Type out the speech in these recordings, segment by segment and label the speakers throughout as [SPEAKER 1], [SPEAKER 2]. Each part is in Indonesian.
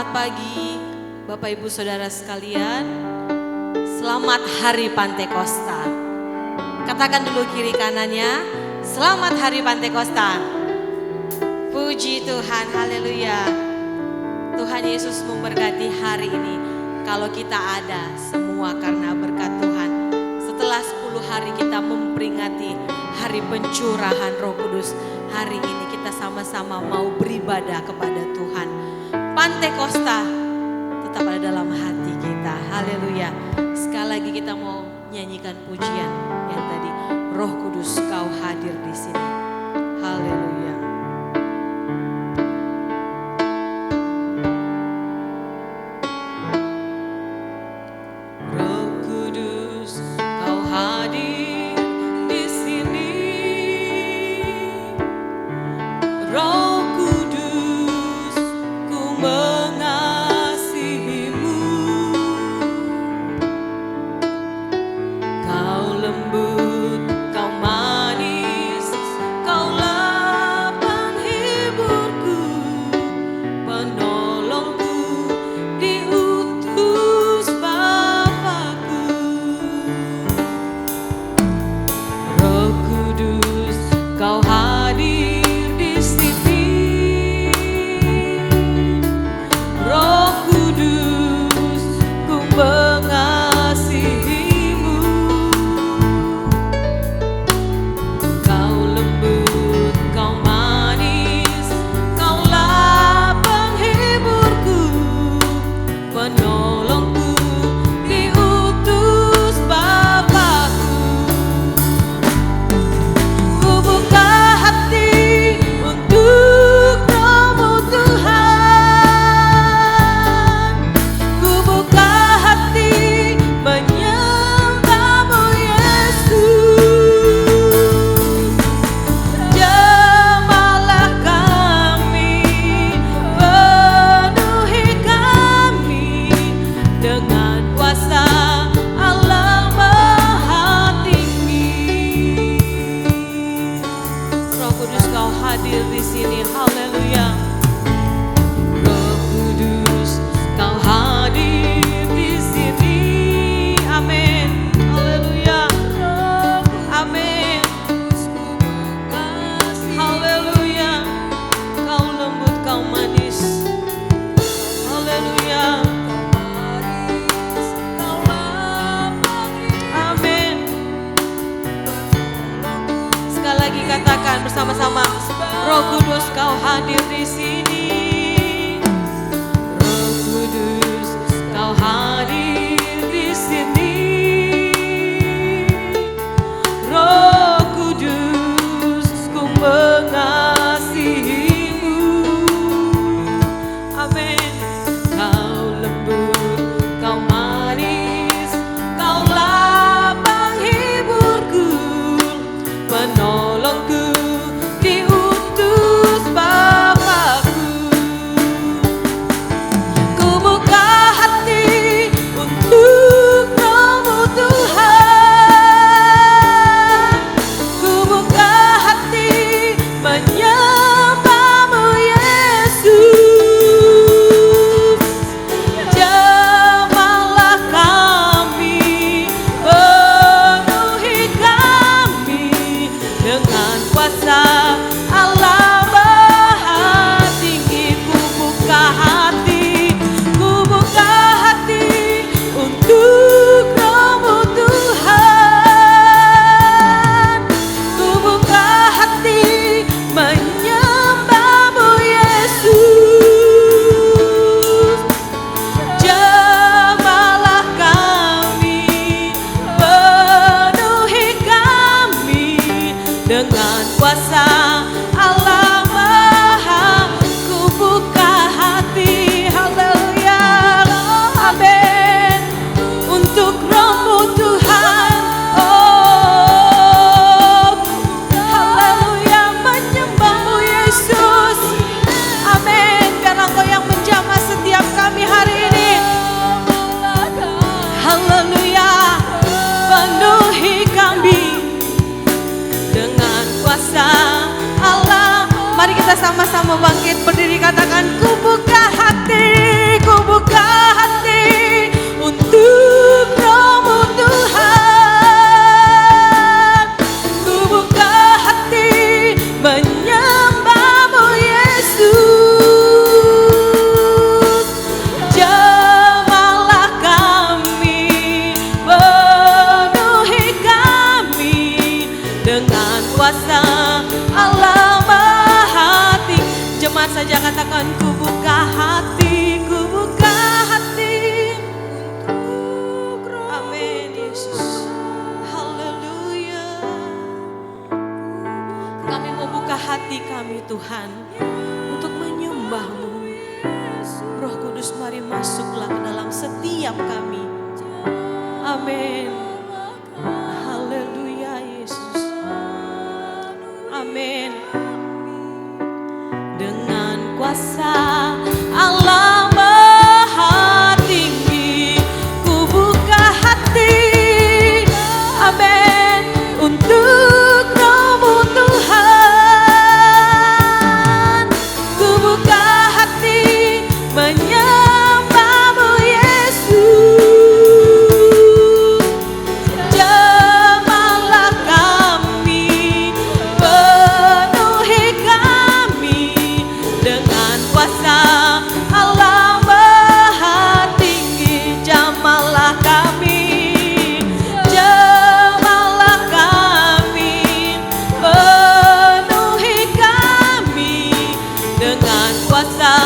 [SPEAKER 1] Selamat pagi Bapak Ibu Saudara sekalian. Selamat Hari Pantekosta. Katakan dulu kiri kanannya, selamat Hari Pantekosta. Puji Tuhan, haleluya. Tuhan Yesus memberkati hari ini. Kalau kita ada semua karena berkat Tuhan. Setelah 10 hari kita memperingati hari pencurahan Roh Kudus, hari ini kita sama-sama mau beribadah kepada Tuhan. Pantekosta tetap ada dalam hati kita. Haleluya. Sekali lagi kita mau nyanyikan pujian yang tadi, Roh Kudus Kau hadir di sini. Haleluya. Roh Kudus Kau hadir di sini. Roh Kudus ku mengasihimu. Kau lembut, Kau manis, Kaulah penghiburku, penolongku, diutus Bapa-Ku. Roh Kudus Kau hadir di sini. Roh Kudus ku mengasihimu. Kau lembut, Kau manis, Kaulah penghiburku, penolongku, diutus Bapa-Ku. Ku buka hati untuk Roh-Mu Tuhan. Ku buka hati menyembah-Mu Yesus. Jamalah kami, penuhi kami dengan kuasa Allah Maha Tinggi. Roh Kudus Kau hadir di sini, haleluya. Roh Kudus Kau hadir di sini, amin, haleluya, amin, haleluya. Kau lembut, Kau manis, haleluya, amin. Sekali lagi katakan bersama-sama, Roh Kudus Kau hadir di sini. Roh Kudus Kau hadir di sini. Roh Kudus ku mengasihimu. Amin. Kau lembut, Kau manis, Kaulah penghiburku, penolongku, diutus Bapa-Ku. Ku buka hati untuk Roh-Mu Tuhan. Ku buka hati menyembah-Mu Yesus. Jamalah kami, penuhi kami dengan kuasa Allah Maha Tinggi. Ku buka hati untuk Roh-Mu Tuhan. Ku buka hati menyembah-Mu Yesus. Jamalah kami, penuhi kami dengan kuasa Allah Maha. Ku buka hati, haleluya, amin, untuk Roh-Mu Tuhan. Oh, haleluya, menyembah-Mu Yesus. Amin. Biar Engkau yang menjamah setiap kami hari ini. Haleluya, penuhi kami dengan kuasa Allah. Mari kita sama-sama bangkit berdiri, katakan, ku buka hati, kuasa Allah Maha Tinggi. Jemaat saja katakan, ku buka hati, ku buka hati untuk Roh. Amin Yesus. Haleluya. Kami mau buka hati kami Tuhan untuk menyembah-Mu. Roh Kudus, mari masuklah ke dalam setiap kami. Amin. Haleluya Yesus. Amin. Dengan kuasa Allah Maha Tinggi, ku buka hati. Amin. Untuk Roh-Mu Tuhan, ku buka hati menyembah-Mu Yesus. Jamalah kami, penuhi kami dengan kuasa Allah Maha Tinggi. Jamalah kami, jamalah kami, penuhi kami dengan kuasa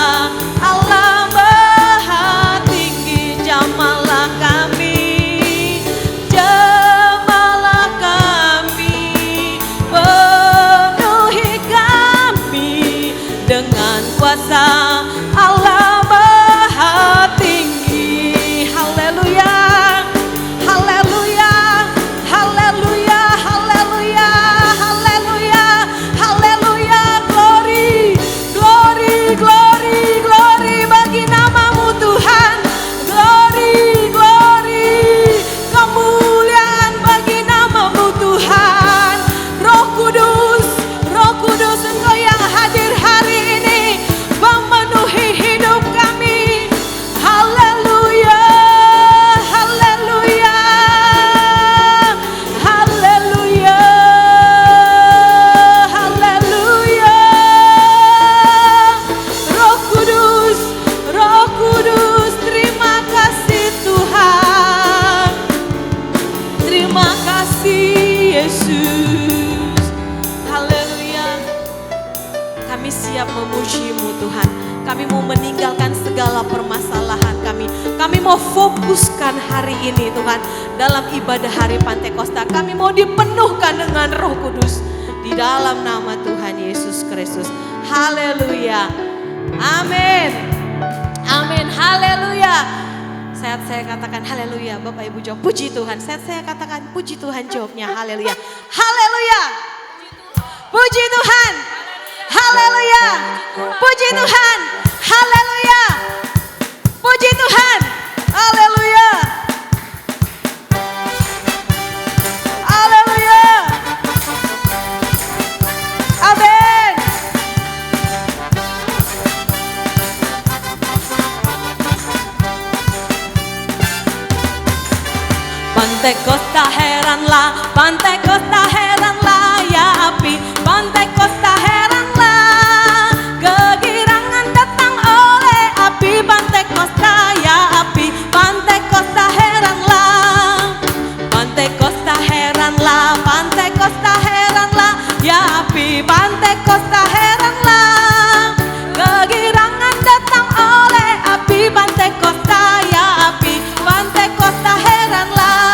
[SPEAKER 1] Allah Maha Tinggi. Jamalah kami, jamalah kami, penuhi kami dengan kuasa Allah Maha Tinggi. Haleluya, haleluya, haleluya, haleluya, haleluya, haleluya. Glory, glory, glory, glory bagi nama-Mu Tuhan. Glory, glory, kemuliaan bagi nama-Mu Tuhan. Roh Kudus, Roh Kudus, Engkau yang hadir hari ini memenuhi hidup kami. Haleluya, haleluya, haleluya, haleluya. Roh Kudus, Roh Kudus, terima kasih Tuhan. Terima kasih Yesus. Haleluya. Kami siap memuji-Mu Tuhan. Kami mau meninggalkan segala permasalahan kami. Kami mau fokuskan hari ini Tuhan dalam ibadah hari Pantekosta. Kami mau dipenuhkan dengan Roh Kudus di dalam nama Tuhan Yesus Kristus. Haleluya. Amin. Amin. Haleluya. Saya katakan haleluya. Bapak Ibu jawab puji Tuhan. Saya katakan puji Tuhan, jawabnya haleluya. Haleluya. Puji Tuhan. Haleluya. Puji Tuhan. Haleluya. Puji Tuhan. Haleluya. Haleluya. Amin. Pantekosta heranlah, Pantekosta heranlah ya api, Pantekosta heranlah, kegirangan datang oleh api, Pantekosta ya api, Pantekosta heranlah, Pantekosta heranlah, Pantekosta heranlah ya api, Pantekosta heranlah, kegirangan datang oleh api, Pantekosta ya api, Pantekosta heranlah.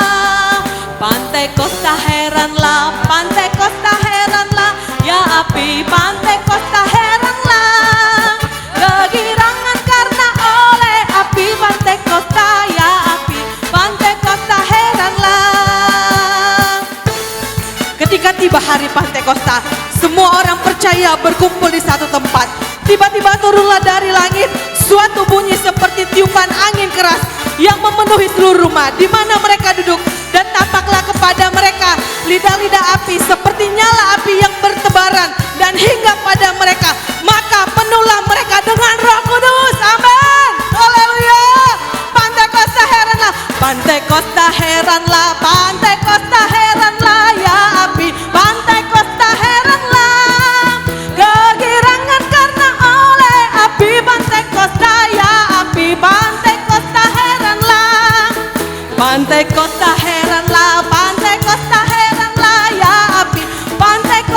[SPEAKER 1] Pantekosta heranlah, Pantekosta heranlah, ya api, Pantekosta heranlah, kegirangan karena oleh api, Pantekosta ya api, Pantekosta heranlah. Ketika tiba hari Pantekosta, semua orang percaya berkumpul di satu tempat. Tiba-tiba turunlah dari langit suatu bunyi seperti tiupan angin keras yang memenuhi seluruh rumah di mana mereka duduk. Dan tampaklah kepada mereka lidah-lidah api seperti nyala api yang bertebaran dan hingga pada mereka. Maka penuhlah mereka dengan Roh Kudus. Amin. Haleluya. Pantekosta heranlah, Pantekosta heranlah, Pantekosta heranlah ya api, Pantekosta heranlah, kegirangan karena oleh api, Pantekosta ya api, Pantekosta heranlah, Pantekosta heranlah, Pantekosta heranlah ya api, Pantekosta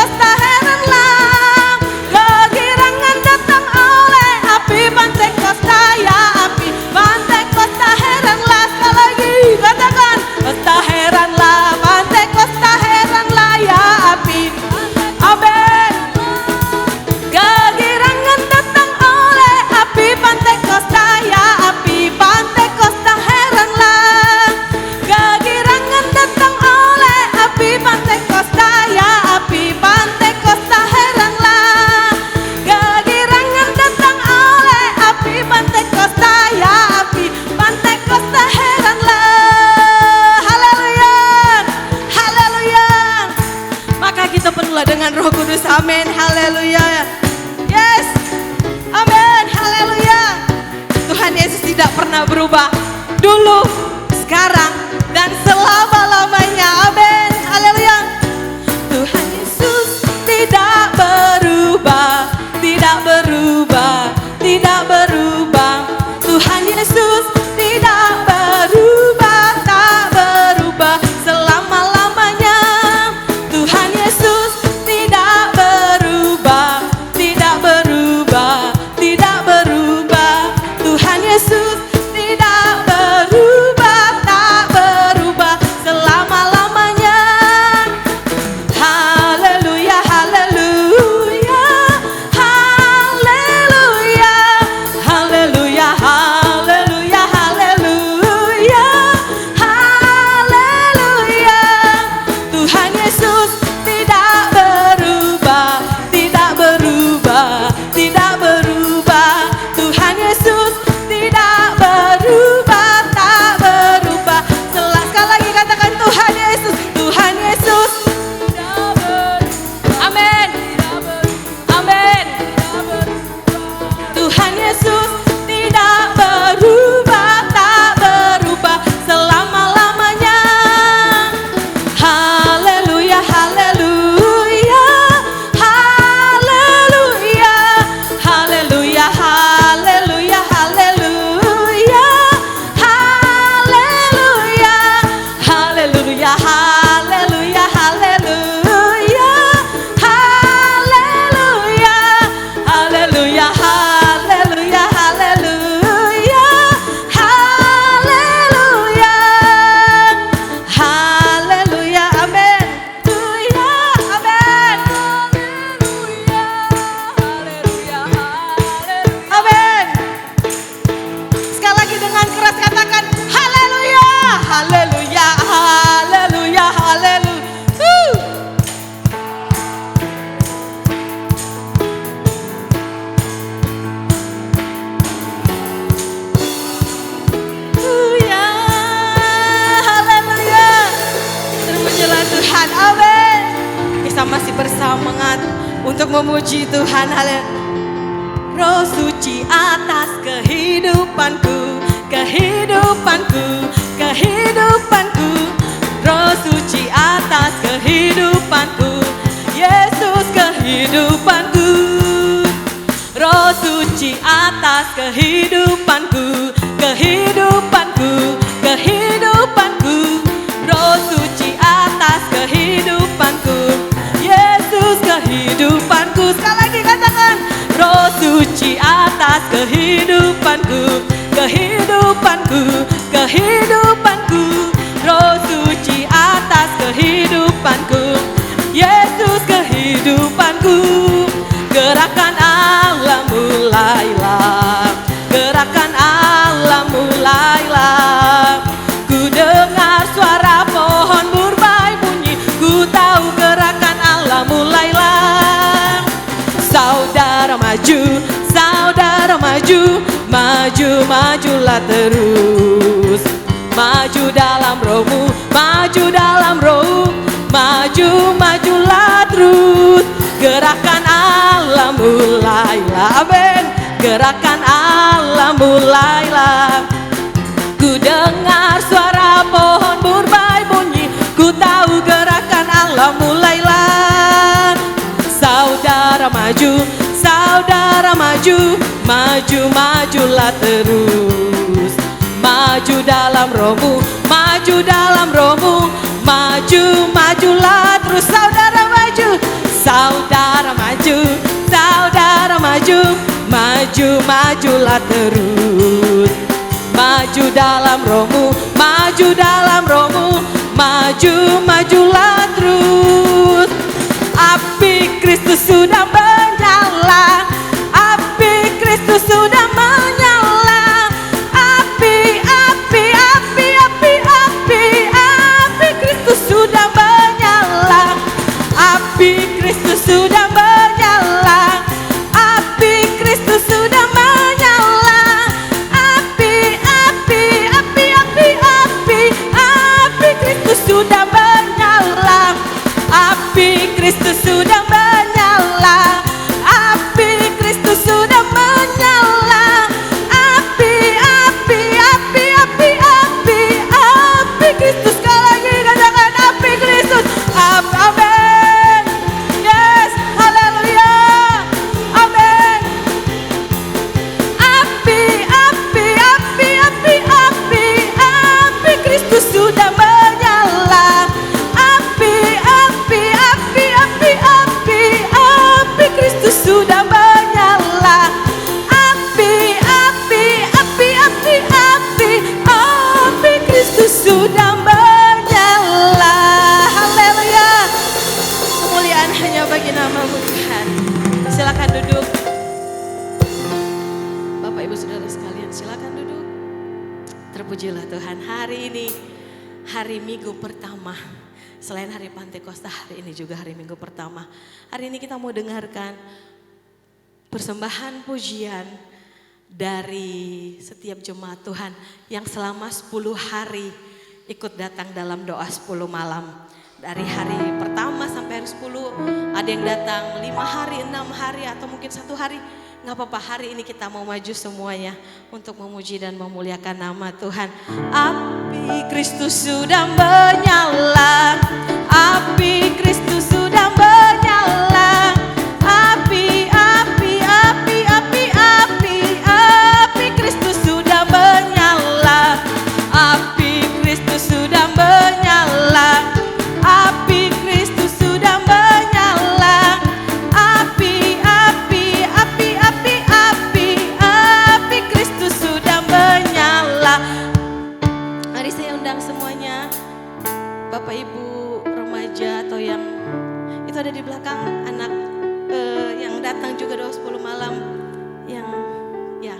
[SPEAKER 1] penuhlah dengan Roh Kudus. Amin, haleluya. Yes, amin, haleluya. Tuhan Yesus tidak pernah berubah, dulu, sekarang, dan selama-lamanya. Amin, haleluya. Tuhan Yesus tidak berubah, tidak berubah, tidak berubah. Tuhan Yesus tidak berubah, tak berubah selama-lamanya. Tuhan Yesus tidak berubah, tidak berubah, tidak berubah. Tuhan Yesus tidak berubah, tak berubah selama-lamanya. Haleluya, haleluya, haleluya, haleluya, haleluya, haleluya, haleluya. Tuhan Yesus tidak berubah, tidak berubah, tidak berubah. Tuhan Yesus tidak berubah, tak berubah. Sekali lagi katakan Tuhan Yesus, Tuhan Yesus tidak berubah. Amin, amin. Tuhan Yesus tidak berubah, tak berubah selama-lamanya. Haleluya, haleluya, haleluya, haleluya, haleluya, haleluya, haleluya, haleluya, haleluya, haleluya, haleluya, haleluya, haleluya, haleluya, haleluya, haleluya, amin, haleluya, amin, amin. Sekali lagi dengan keras katakan haleluya, haleluya, haleluya, haleluya. Haleluya, haleluya. Terpujilah Tuhan, amin. Kita masih bersemangat untuk memuji Tuhan, haleluya. Roh suci atas kehidupanku, kehidupanku, kehidupanku. Roh suci atas kehidupanku, Yesus kehidupanku. Roh suci atas kehidupanku, kehidupanku, kehidupanku. Roh suci atas kehidupanku, Yesus kehidupanku. Sekali lagi katakan Roh suci atas kehidupanku, kehidupanku, kehidupanku. Roh suci atas kehidupanku, Yesus kehidupanku. Gerakan Allah mulailah, gerakan Allah mulailah. Ku dengar suara pohon murbai bunyi, ku tahu gerakan Allah mulailah. Saudara maju, saudara maju, maju, majulah terus. Maju dalam rohmu, maju dalam rohmu, maju, majulah terus. Gerakan Allah mulailah, amin. Gerakan Allah mulailah. Ku dengar suara pohon murbai bunyi, ku tahu gerakan Allah mulailah. Saudara maju, saudara maju, maju, majulah terus. Maju dalam rohmu, maju dalam rohmu, maju, majulah terus. Saudara maju, saudara maju, saudara maju, maju, majulah terus. Maju dalam rohmu, maju dalam rohmu, maju, majulah terus. Api Kristus sudah menyala, api Kristus sudah menyala. Api, api, api, api, api, api Kristus sudah menyala. Api Kristus sudah menyala. Api Kristus sudah menyala. Api, api, api, api, api, api Kristus sudah menyala. Api Kristus sudah namamu Tuhan. Silakan duduk. Bapak Ibu Saudara sekalian silakan duduk. Terpujilah Tuhan, hari ini hari Minggu pertama. Selain hari Pantekosta, hari ini juga hari Minggu pertama. Hari ini kita mau dengarkan persembahan pujian dari setiap jemaat Tuhan yang selama 10 hari ikut datang dalam doa 10 malam. Dari hari pertama sampai hari 10, ada yang datang 5 hari, 6 hari atau mungkin 1 hari. Gak apa-apa, hari ini kita mau maju semuanya untuk memuji dan memuliakan nama Tuhan. Api Kristus sudah menyala, api Kristus sudah menyala, api, api, api, api, api, api Kristus sudah menyala, api Kristus sudah menyala, api Kristus sudah menyala, api, api, api, api, api, api Kristus sudah menyala. Mari saya undang semuanya, Bapak Ibu remaja atau yang itu ada di belakang, anak yang datang juga doa 10 malam, yang ya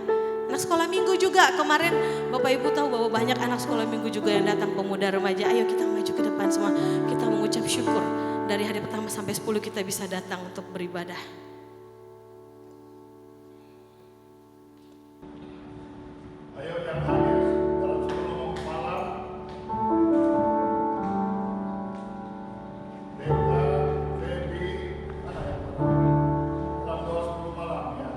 [SPEAKER 1] anak sekolah minggu juga. Kemarin Bapak Ibu tahu bahwa banyak anak sekolah minggu juga yang datang, pemuda remaja. Ayo kita maju ke depan semua, kita mengucap syukur dari hari pertama sampai 10 kita bisa datang untuk beribadah.
[SPEAKER 2] Ayo yang hadir dalam 10 malam, Deka, Debbie, dalam doa 10 malam ya.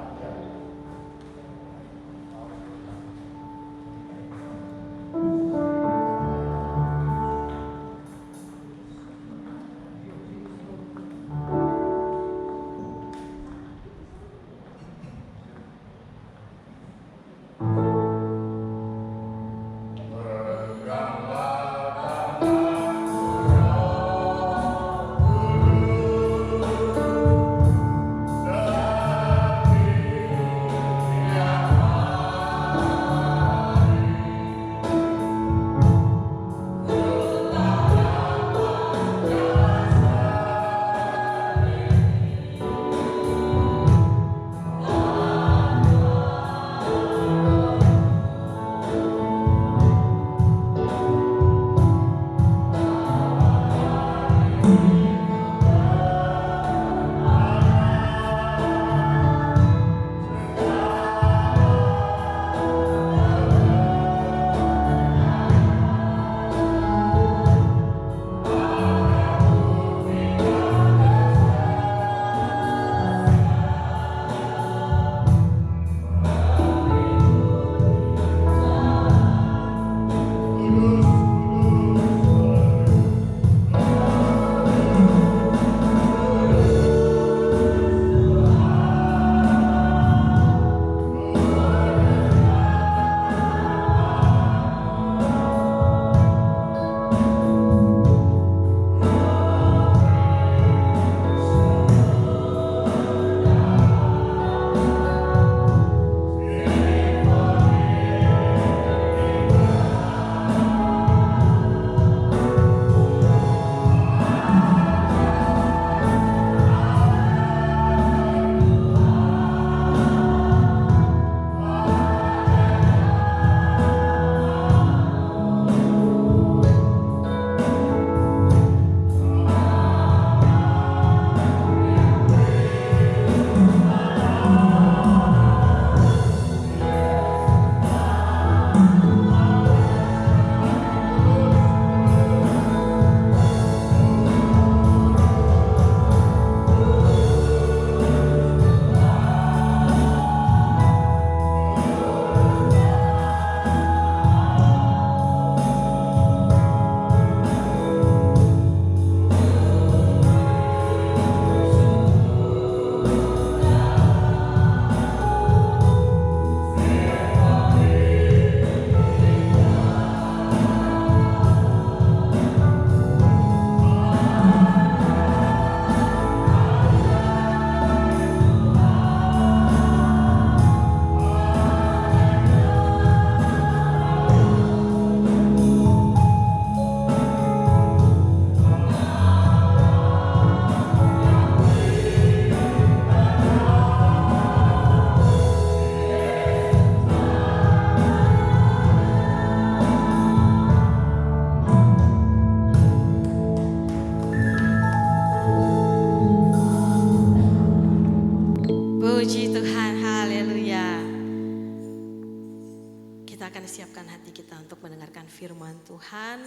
[SPEAKER 1] siapkan hati kita untuk mendengarkan firman Tuhan.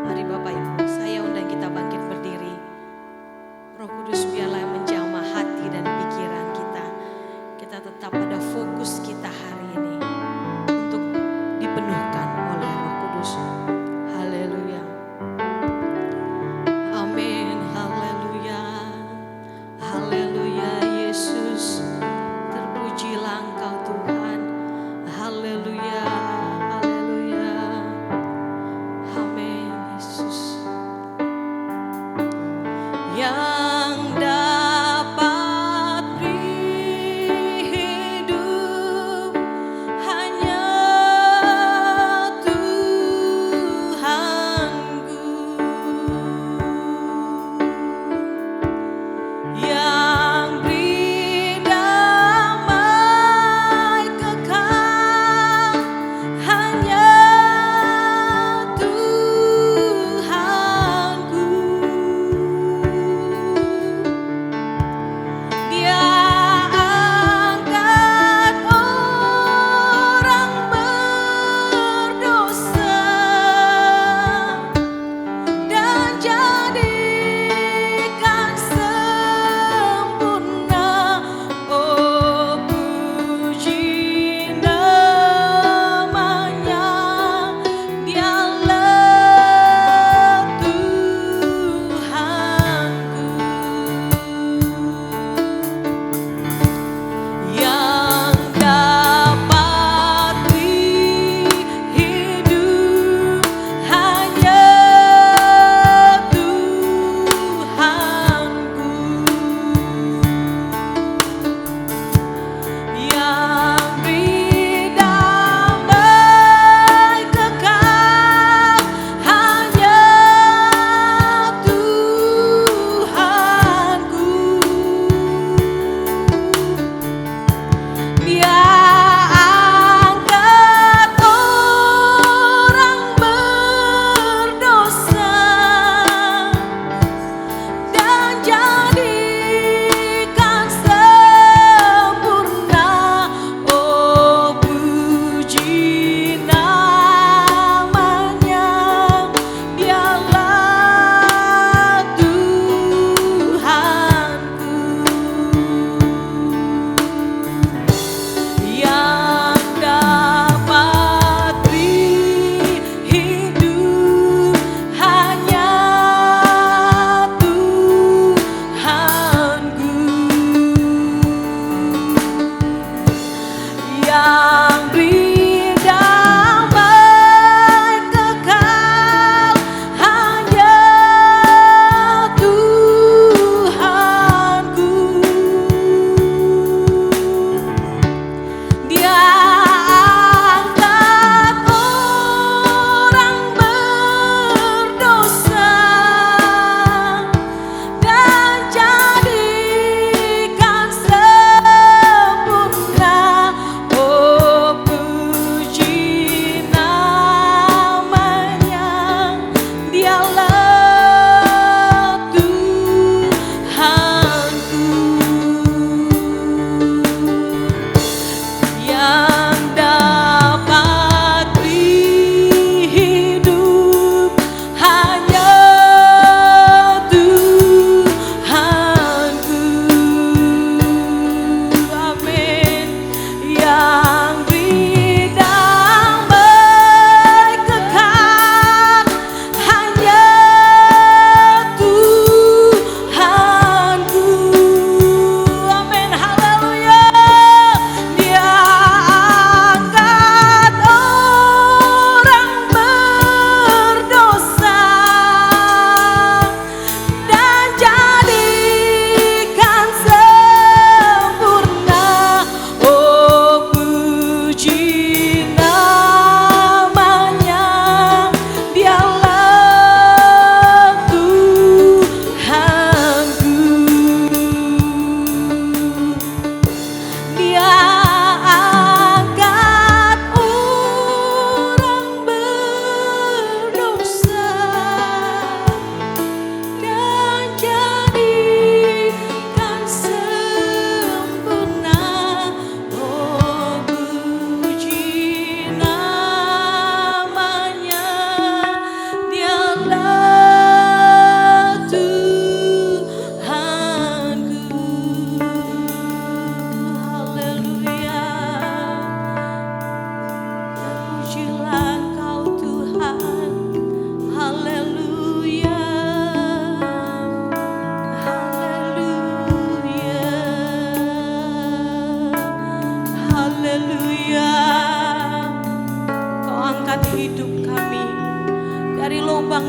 [SPEAKER 1] Mari Bapak Ibu, saya undang kita bangkit berdiri. Roh Kudus biarlah yang menjamah hati dan pikiran kita. Kita tetap pada fokus kita hari ini untuk dipenuhkan oleh Roh Kudus. Haleluya. Amin. Haleluya. Haleluya Yesus. Terpujilah Engkau Tuhan. Haleluya. Haleluya. Amin Yesus. Yang dapat beri hidup hanya Tuhanku. Yang beri damai kekal hanya Tuhanku.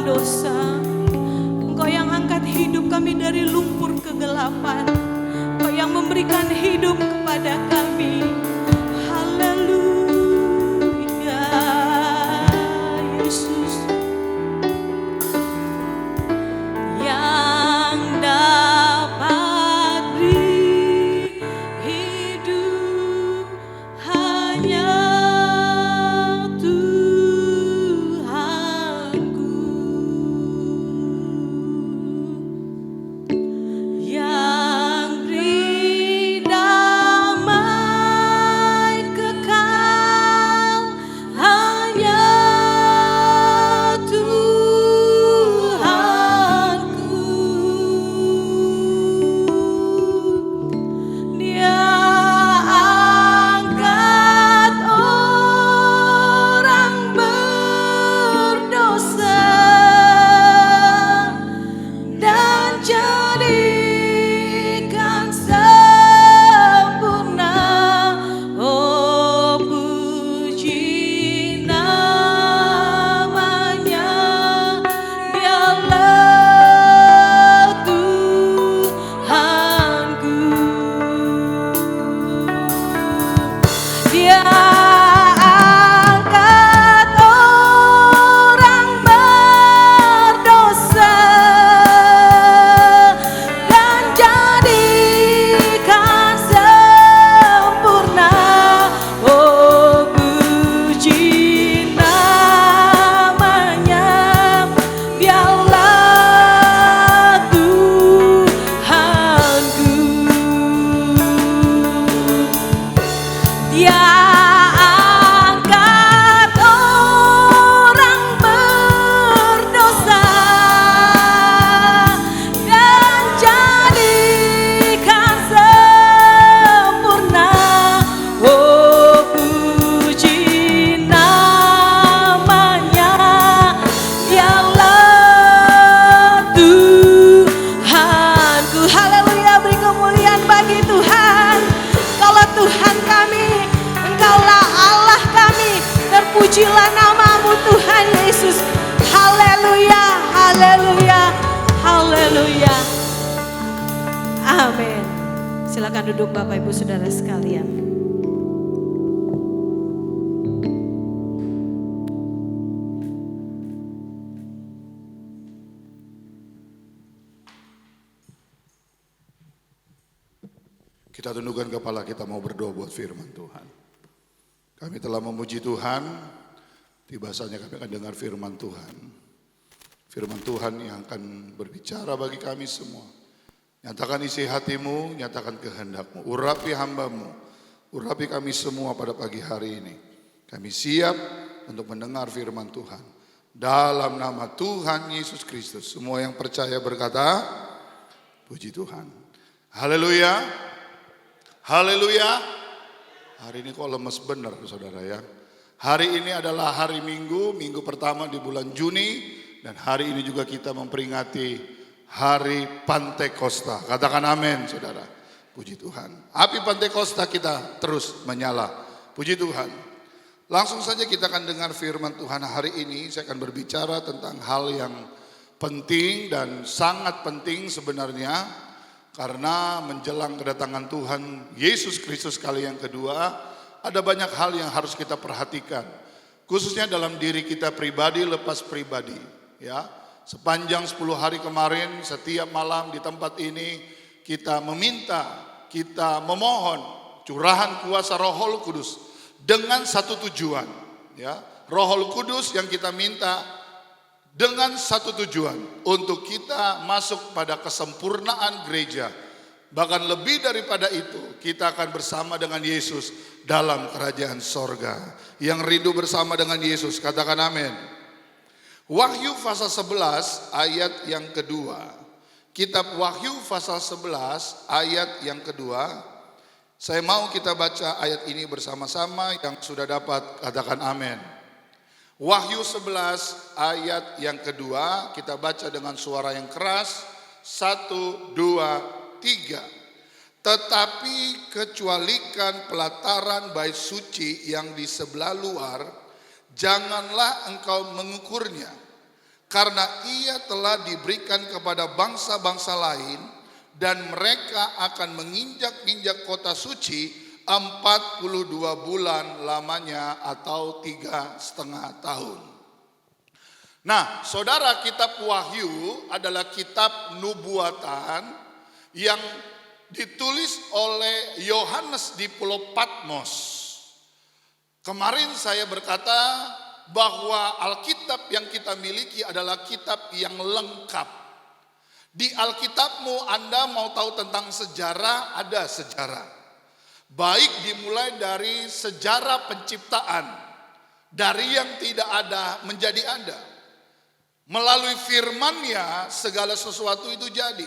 [SPEAKER 1] pengampunan dosa. Engkau yang angkat hidup kami dari lumpur kegelapan. Engkau yang memberikan hidup kepada kami. Haleluya, Yesus. Yang dapat beri hidup hanya Tuhanku. Yang beri damai kekal hanya Tuhanku. Dia angkat orang berdosa dan jadikan sempurna. Oh, puji namanya, Dialah Tuhanku. Dia angkat orang berdosa dan jadikan sempurna. Oh, puji namanya, Dialah Tuhanku. Dia angkat orang berdosa dan jadikan sempurna. Oh, puji namanya, Dialah Tuhanku. Haleluya, beri kemuliaan bagi Tuhan. Kalau Tuhan kami, Engkaulah Allah kami. Terpujilah namamu Tuhan Yesus. Haleluya, haleluya, haleluya. Amin. Silakan duduk Bapak Ibu Saudara sekalian.
[SPEAKER 2] Kita tundukkan kepala, kita mau berdoa buat firman Tuhan. Kami telah memuji Tuhan, tiba saatnya kami akan dengar firman Tuhan. Firman Tuhan yang akan berbicara bagi kami semua. Nyatakan isi hatimu, nyatakan kehendakmu. Urapi hambamu, urapi kami semua pada pagi hari ini. Kami siap untuk mendengar firman Tuhan. Dalam nama Tuhan Yesus Kristus, semua yang percaya berkata, puji Tuhan. Haleluya. Haleluya. Hari ini kok lemes benar saudara ya. Hari ini adalah hari Minggu, minggu pertama di bulan Juni. Dan hari ini juga kita memperingati hari Pantekosta. Katakan amin saudara. Puji Tuhan. Api Pantekosta kita terus menyala. Puji Tuhan. Langsung saja kita akan dengar firman Tuhan hari ini. Saya akan berbicara tentang hal yang penting dan sangat penting sebenarnya. Karena menjelang kedatangan Tuhan Yesus Kristus kali yang kedua, ada banyak hal yang harus kita perhatikan. Khususnya dalam diri kita pribadi, lepas pribadi. Ya, sepanjang 10 hari kemarin, setiap malam di tempat ini, kita meminta, kita memohon curahan kuasa Roh Kudus dengan satu tujuan. Ya, Roh Kudus yang kita minta dengan satu tujuan, untuk kita masuk pada kesempurnaan gereja. Bahkan lebih daripada itu, kita akan bersama dengan Yesus dalam kerajaan sorga. Yang rindu bersama dengan Yesus, katakan amin. Wahyu pasal 11 ayat yang kedua. Kitab Wahyu pasal 11 ayat yang kedua. Saya mau kita baca ayat ini bersama-sama. Yang sudah dapat katakan amin. Wahyu 11 ayat yang kedua, kita baca dengan suara yang keras. 1, 2, 3. Tetapi kecualikan pelataran bait suci yang di sebelah luar, janganlah engkau mengukurnya. karena ia telah diberikan kepada bangsa-bangsa lain, dan mereka akan menginjak-injak kota suci 42 bulan lamanya, atau 3,5 tahun. Nah, saudara, kitab Wahyu adalah kitab nubuatan yang ditulis oleh Yohanes di Pulau Patmos. Kemarin saya berkata bahwa Alkitab yang kita miliki adalah kitab yang lengkap. Di Alkitabmu Anda mau tahu tentang sejarah, ada sejarah. Baik dimulai dari sejarah penciptaan, dari yang tidak ada menjadi ada. Melalui firman-Nya segala sesuatu itu jadi.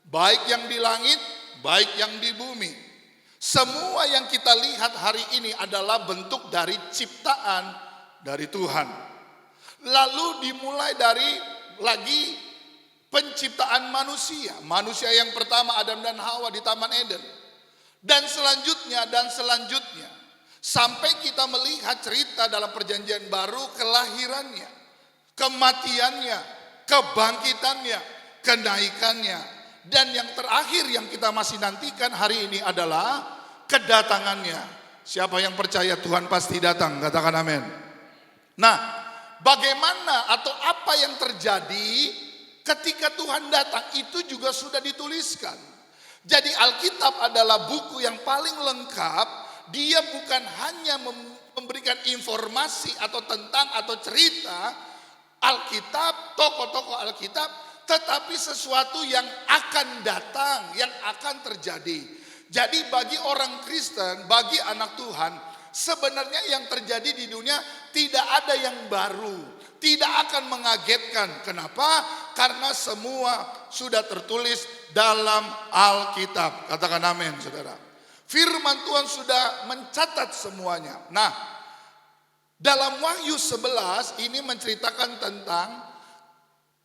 [SPEAKER 2] Baik yang di langit, baik yang di bumi. Semua yang kita lihat hari ini adalah bentuk dari ciptaan dari Tuhan. Lalu dimulai dari lagi penciptaan manusia. Manusia yang pertama Adam dan Hawa di Taman Eden. Dan selanjutnya sampai kita melihat cerita dalam perjanjian baru, kelahirannya, kematiannya, kebangkitannya, kenaikannya, dan yang terakhir yang kita masih nantikan hari ini adalah kedatangannya. Siapa yang percaya Tuhan pasti datang, katakan amin. Nah, bagaimana atau apa yang terjadi ketika Tuhan datang itu juga sudah dituliskan. Jadi Alkitab adalah buku yang paling lengkap. Dia bukan hanya memberikan informasi atau tentang atau cerita Alkitab, tokoh-tokoh Alkitab, tetapi sesuatu yang akan datang, yang akan terjadi. Jadi bagi orang Kristen, bagi anak Tuhan, sebenarnya yang terjadi di dunia tidak ada yang baru, tidak akan mengagetkan. Kenapa? Karena semua sudah tertulis dalam Alkitab. Katakan amin, saudara. Firman Tuhan sudah mencatat semuanya. Nah, dalam Wahyu 11 ini menceritakan tentang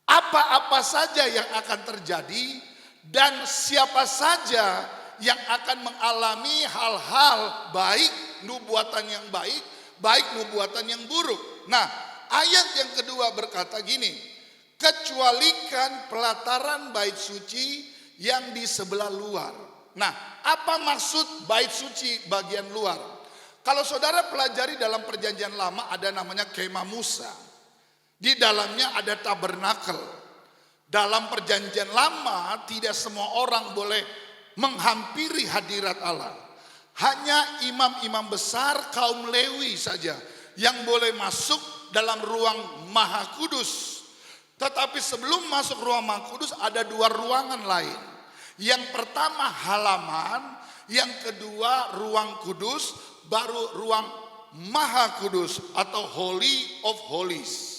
[SPEAKER 2] apa-apa saja yang akan terjadi dan siapa saja yang akan mengalami hal-hal baik, nubuatan yang baik, baik nubuatan yang buruk. Nah, ayat yang kedua berkata gini, kecualikan pelataran bait suci yang di sebelah luar. Nah, apa maksud bait suci bagian luar? Kalau saudara pelajari dalam perjanjian lama ada namanya Kemah Musa. Di dalamnya ada tabernakel. Dalam perjanjian lama tidak semua orang boleh menghampiri hadirat Allah. Hanya imam-imam besar kaum Lewi saja yang boleh masuk dalam ruang Maha Kudus. Tetapi sebelum masuk ruang Maha Kudus ada dua ruangan lain. Yang pertama halaman, yang kedua ruang kudus, baru ruang Maha Kudus atau Holy of Holies.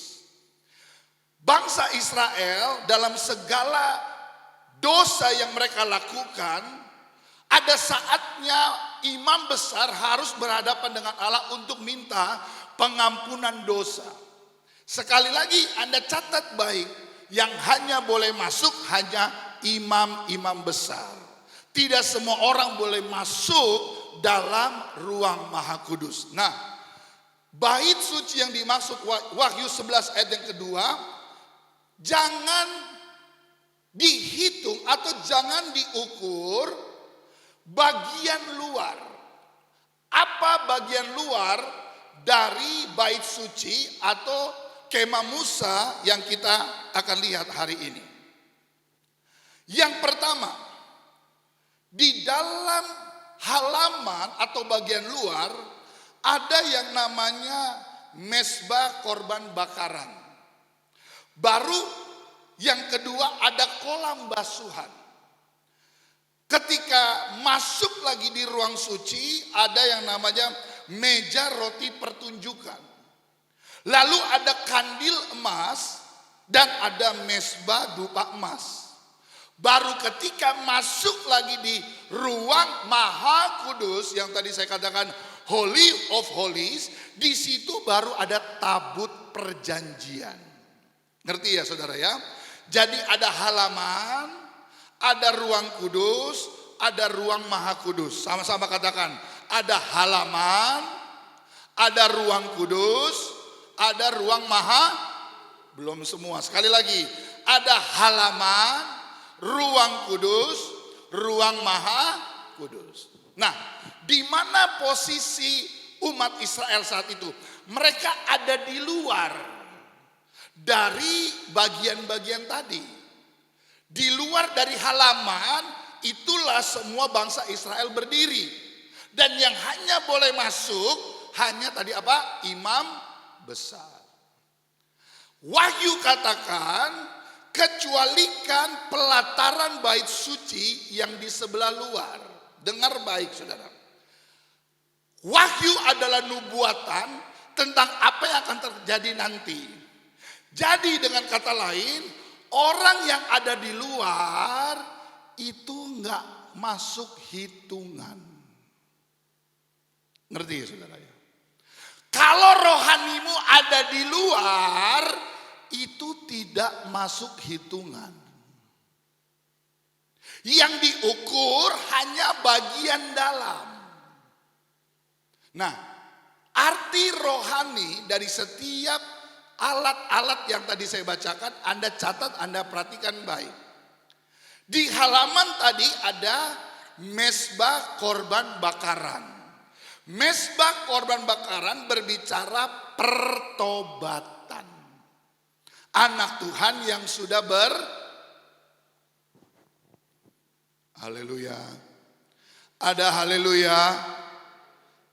[SPEAKER 2] Bangsa Israel dalam segala dosa yang mereka lakukan, ada saatnya imam besar harus berhadapan dengan Allah untuk minta pengampunan dosa. Sekali lagi Anda catat baik, yang hanya boleh masuk hanya imam-imam besar. Tidak semua orang boleh masuk dalam ruang Maha Kudus. Nah, bait suci yang dimaksud Wahyu 11 ayat yang kedua, jangan dihitung atau jangan diukur bagian luar. Apa bagian luar dari bait suci atau Kemah Musa yang kita akan lihat hari ini? Yang pertama, di dalam halaman atau bagian luar ada yang namanya mezbah korban bakaran. Baru yang kedua ada kolam basuhan. Ketika masuk lagi di ruang suci ada yang namanya meja roti pertunjukan. Lalu ada kandil emas dan ada mezbah dupa emas. Baru ketika masuk lagi di ruang Maha Kudus yang tadi saya katakan Holy of Holies, di situ baru ada tabut perjanjian. Ngerti ya saudara ya? Jadi ada halaman, ada ruang kudus, ada ruang Maha Kudus. Sama-sama katakan, ada halaman, ada ruang kudus, ada ruang Maha Belum semua. Sekali lagi, ada halaman, ruang kudus, ruang maha kudus. Nah, di mana posisi umat Israel saat itu? Mereka ada di luar dari bagian-bagian tadi. Di luar dari halaman, itulah semua bangsa Israel berdiri. Dan yang hanya boleh masuk, hanya tadi apa? Imam besar. Wahyu katakan, kecualikan pelataran bait suci yang di sebelah luar. Dengar baik saudara. Wahyu adalah nubuatan tentang apa yang akan terjadi nanti. Jadi dengan kata lain, orang yang ada di luar itu nggak masuk hitungan. Ngerti ya saudara ya? Kalau rohanimu ada di luar, itu tidak masuk hitungan. Yang diukur hanya bagian dalam. Nah, arti rohani dari setiap alat-alat yang tadi saya bacakan, Anda catat, Anda perhatikan baik. Di halaman tadi ada mezbah korban bakaran. Mezbah korban bakaran berbicara pertobatan. Anak Tuhan yang sudah haleluya. Ada haleluya.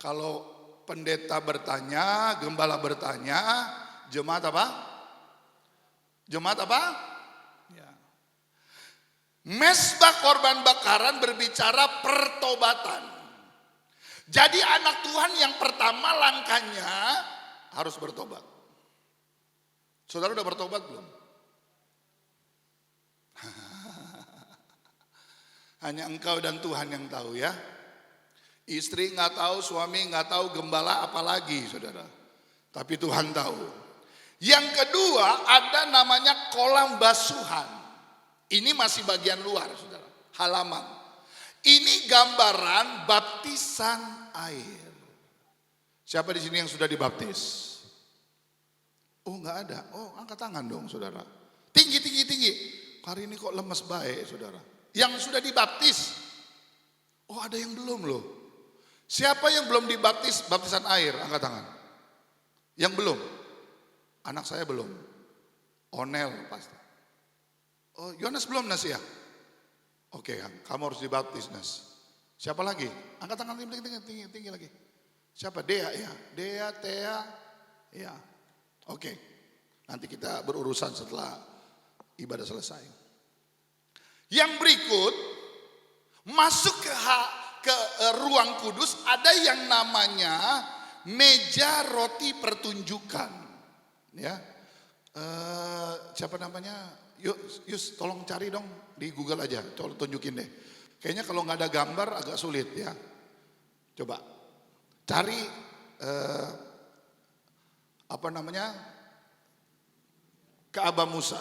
[SPEAKER 2] Kalau pendeta bertanya, gembala bertanya, jemaat apa? Jemaat apa? Ya. Mezbah korban bakaran berbicara pertobatan. Jadi anak Tuhan yang pertama langkahnya harus bertobat. Saudara udah bertobat belum? Hanya engkau dan Tuhan yang tahu ya. Istri nggak tahu, suami nggak tahu, gembala apalagi saudara. Tapi Tuhan tahu. Yang kedua ada namanya kolam basuhan. Ini masih bagian luar saudara, halaman. Ini gambaran baptisan air. Siapa di sini yang sudah dibaptis? Oh nggak ada. Oh angkat tangan dong saudara. Tinggi. Hari ini kok lemes baik saudara. Yang sudah dibaptis. Oh ada yang belum loh. Siapa yang belum dibaptis baptisan air? Angkat tangan. Yang belum? Anak saya belum. Onel pasti. Oh Yohanes belum Nas ya? Oke, kamu harus dibaptis Nas. Siapa lagi? Angkat tangan tinggi lagi. Siapa? Dea ya? Dea, Tea. Ya. Oke. Nanti kita berurusan setelah ibadah selesai. Yang berikut masuk ke ruang kudus ada yang namanya meja roti pertunjukan. Ya. Siapa namanya? Yus tolong cari dong di Google aja, tolong tunjukin deh. Kayaknya kalau nggak ada gambar agak sulit ya. Coba cari apa namanya Ka'bah Musa,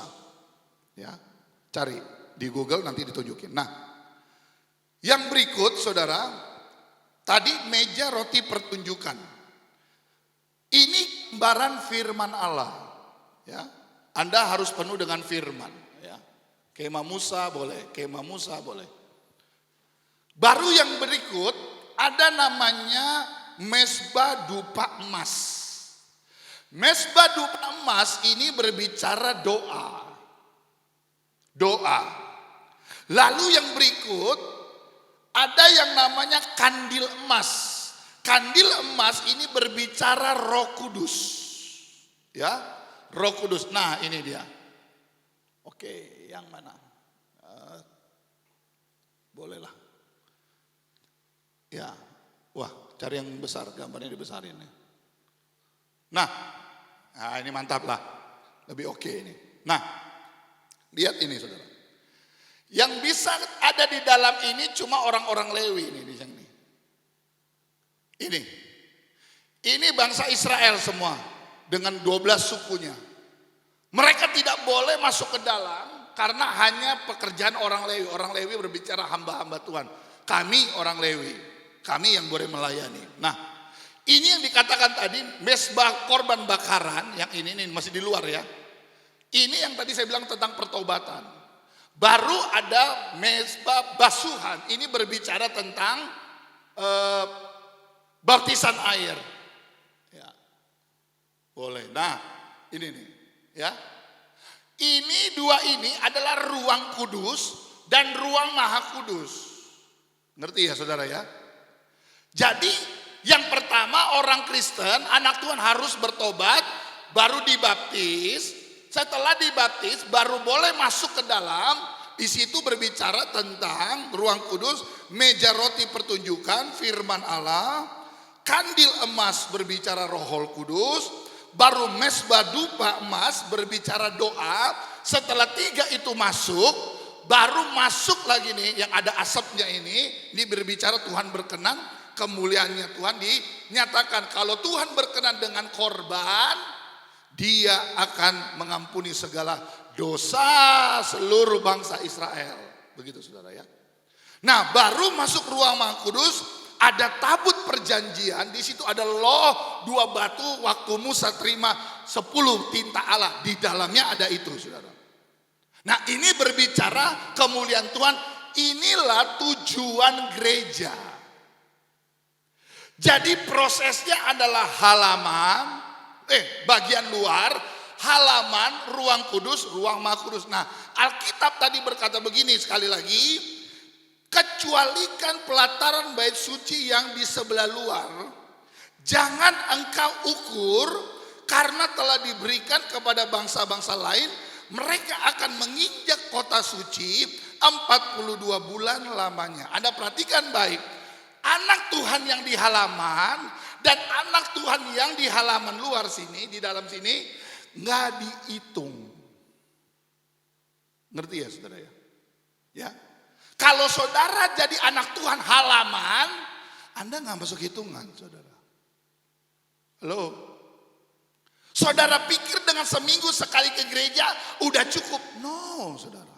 [SPEAKER 2] ya cari di Google nanti ditunjukin. Nah, yang berikut saudara, tadi meja roti pertunjukan. Ini gambaran firman Allah, ya. Anda harus penuh dengan firman. Ya. Kemah Musa boleh, kemah Musa boleh. Baru yang berikut ada namanya mezbah dupa emas. Mezbah dupa emas ini berbicara doa. Doa. Lalu yang berikut ada yang namanya kandil emas. Kandil emas ini berbicara Roh Kudus. Ya. Roh Kudus, nah ini dia. Oke, yang mana? Bolehlah. Ya, wah cari yang besar, gambarnya dibesarin. Nah ini mantap lah. Lebih oke ini. Nah, lihat ini saudara. Yang bisa ada di dalam ini cuma orang-orang Lewi ini di sini. Ini bangsa Israel semua. Dengan 12 sukunya. Mereka tidak boleh masuk ke dalam karena hanya pekerjaan orang Lewi. Orang Lewi berbicara hamba-hamba Tuhan. Kami orang Lewi. Kami yang boleh melayani. Nah, ini yang dikatakan tadi mezbah korban bakaran. Yang ini masih di luar ya. Ini yang tadi saya bilang tentang pertobatan. Baru ada mezbah basuhan. Ini berbicara tentang baptisan air. Ya. Boleh. Nah, ini nih, ya. Ini dua ini adalah ruang kudus dan ruang maha kudus. Ngerti ya saudara ya? Jadi yang pertama orang Kristen, anak Tuhan harus bertobat, baru dibaptis. Setelah dibaptis baru boleh masuk ke dalam. Di situ berbicara tentang ruang kudus, meja roti pertunjukan, firman Allah, kandil emas berbicara Roh Kudus. Baru mesbah dupa emas berbicara doa. Setelah tiga itu masuk, baru masuk lagi nih yang ada asapnya ini. Ini berbicara Tuhan berkenan, kemuliaannya Tuhan dinyatakan. Kalau Tuhan berkenan dengan korban, Dia akan mengampuni segala dosa seluruh bangsa Israel. Begitu saudara ya. Nah, baru masuk ruang Maha Kudus. Ada tabut perjanjian, di situ ada loh 2 batu waktu Musa terima 10 tinta Allah, di dalamnya ada itu saudara. Nah ini berbicara kemuliaan Tuhan, inilah tujuan gereja. Jadi prosesnya adalah halaman, bagian luar, halaman, ruang kudus, ruang Maha Kudus. Nah Alkitab tadi berkata begini sekali lagi, kecualikan pelataran bait suci yang di sebelah luar, jangan engkau ukur, karena telah diberikan kepada bangsa-bangsa lain, mereka akan menginjak kota suci 42 bulan lamanya. Anda perhatikan baik, anak Tuhan yang di halaman dan anak Tuhan yang di halaman luar sini, di dalam sini, nggak dihitung. Ngerti ya saudara ya? Ya. Kalau saudara jadi anak Tuhan halaman, Anda nggak masuk hitungan, saudara. Halo, saudara pikir dengan seminggu sekali ke gereja udah cukup? No, saudara.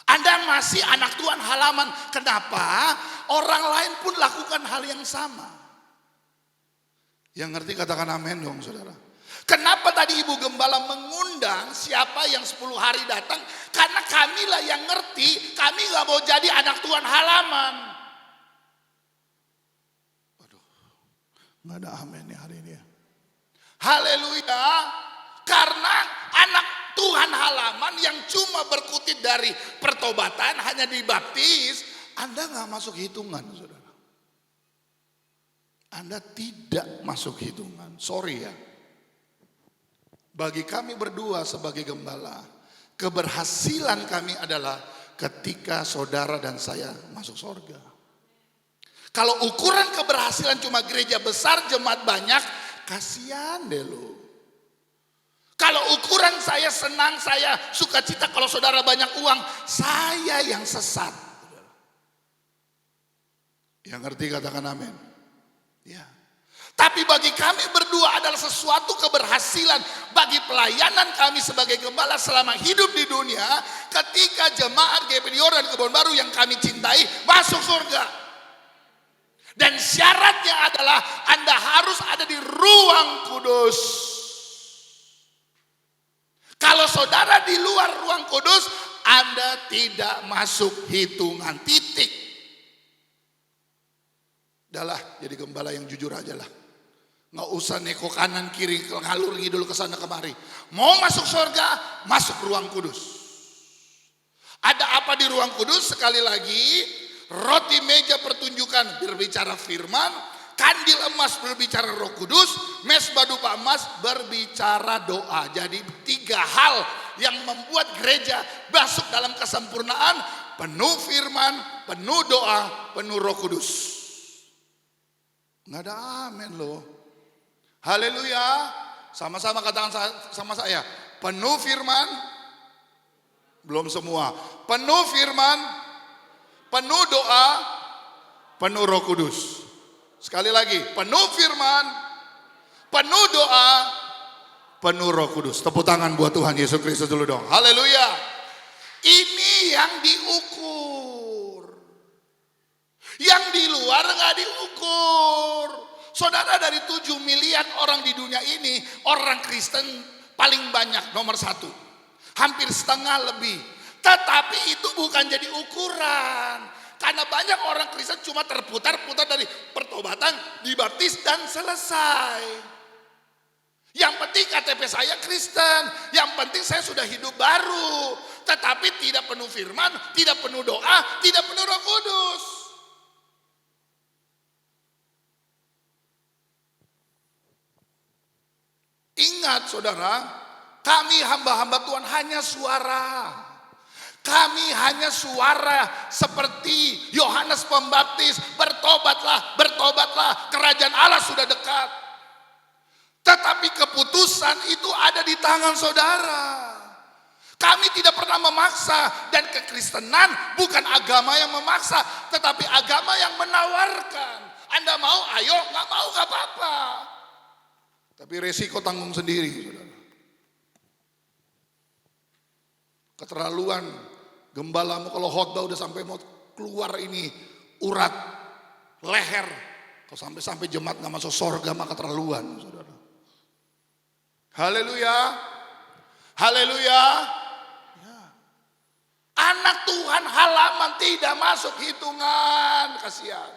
[SPEAKER 2] Anda masih anak Tuhan halaman. Kenapa? Orang lain pun lakukan hal yang sama. Yang ngerti katakan amin dong, saudara. Kenapa tadi Ibu Gembala mengundang siapa yang 10 hari datang? Karena kamilah yang ngerti, kami gak mau jadi anak Tuhan halaman. Waduh, gak ada amin nih hari ini ya. Haleluya. Karena anak Tuhan halaman yang cuma berkutit dari pertobatan, hanya dibaptis, Anda gak masuk hitungan saudara. Anda tidak masuk hitungan, sorry ya. Bagi kami berdua sebagai gembala, keberhasilan kami adalah ketika saudara dan saya masuk surga. Kalau ukuran keberhasilan cuma gereja besar, jemaat banyak, kasihan deh lo. Kalau ukuran saya senang, saya sukacita kalau saudara banyak uang, saya yang sesat. Yang ngerti katakan amin. Ya. Tapi bagi kami berdua adalah sesuatu keberhasilan bagi pelayanan kami sebagai gembala selama hidup di dunia, ketika jemaat GPD Yordan Kebon Baru yang kami cintai masuk surga. Dan syaratnya adalah Anda harus ada di ruang kudus. Kalau saudara di luar ruang kudus, Anda tidak masuk hitungan, titik. Udahlah, jadi gembala yang jujur aja lah. Nggak usah neko kanan kiri ngalur ngidul ke sana kemari. Mau masuk surga, masuk ruang kudus. Ada apa di ruang kudus? Sekali lagi, roti meja pertunjukan berbicara firman, kandil emas berbicara Roh Kudus, mesbah dupa emas berbicara doa. Jadi 3 hal yang membuat gereja masuk dalam kesempurnaan, penuh firman, penuh doa, penuh Roh Kudus. Nggak ada amin loh. Haleluya. Sama-sama katakan sama saya. Penuh firman. Belum semua. Penuh firman. Penuh doa. Penuh Roh Kudus. Sekali lagi. Penuh firman. Penuh doa. Penuh Roh Kudus. Tepuk tangan buat Tuhan Yesus Kristus dulu dong. Haleluya. Ini yang diukur. Yang di luar gak diukur. Saudara, dari 7 miliar orang di dunia ini, orang Kristen paling banyak nomor 1. Hampir setengah lebih. Tetapi itu bukan jadi ukuran. Karena banyak orang Kristen cuma terputar-putar dari pertobatan, dibaptis dan selesai. Yang penting KTP saya Kristen, yang penting saya sudah hidup baru. Tetapi tidak penuh firman, tidak penuh doa, tidak penuh Roh Kudus. Ingat saudara, kami hamba-hamba Tuhan hanya suara. Kami hanya suara seperti Yohanes Pembaptis, bertobatlah, bertobatlah, kerajaan Allah sudah dekat. Tetapi keputusan itu ada di tangan saudara. Kami tidak pernah memaksa, dan kekristenan bukan agama yang memaksa, tetapi agama yang menawarkan. Anda mau, ayo, nggak mau, nggak apa-apa. Tapi resiko tanggung sendiri, saudara. Keterlaluan, gembalamu kalau khotbah udah sampai mau keluar ini urat leher, kalau sampai jemaat nggak masuk sorga maka keterlaluan, saudara. Haleluya, haleluya. Ya. Anak Tuhan halaman tidak masuk hitungan, kasihan.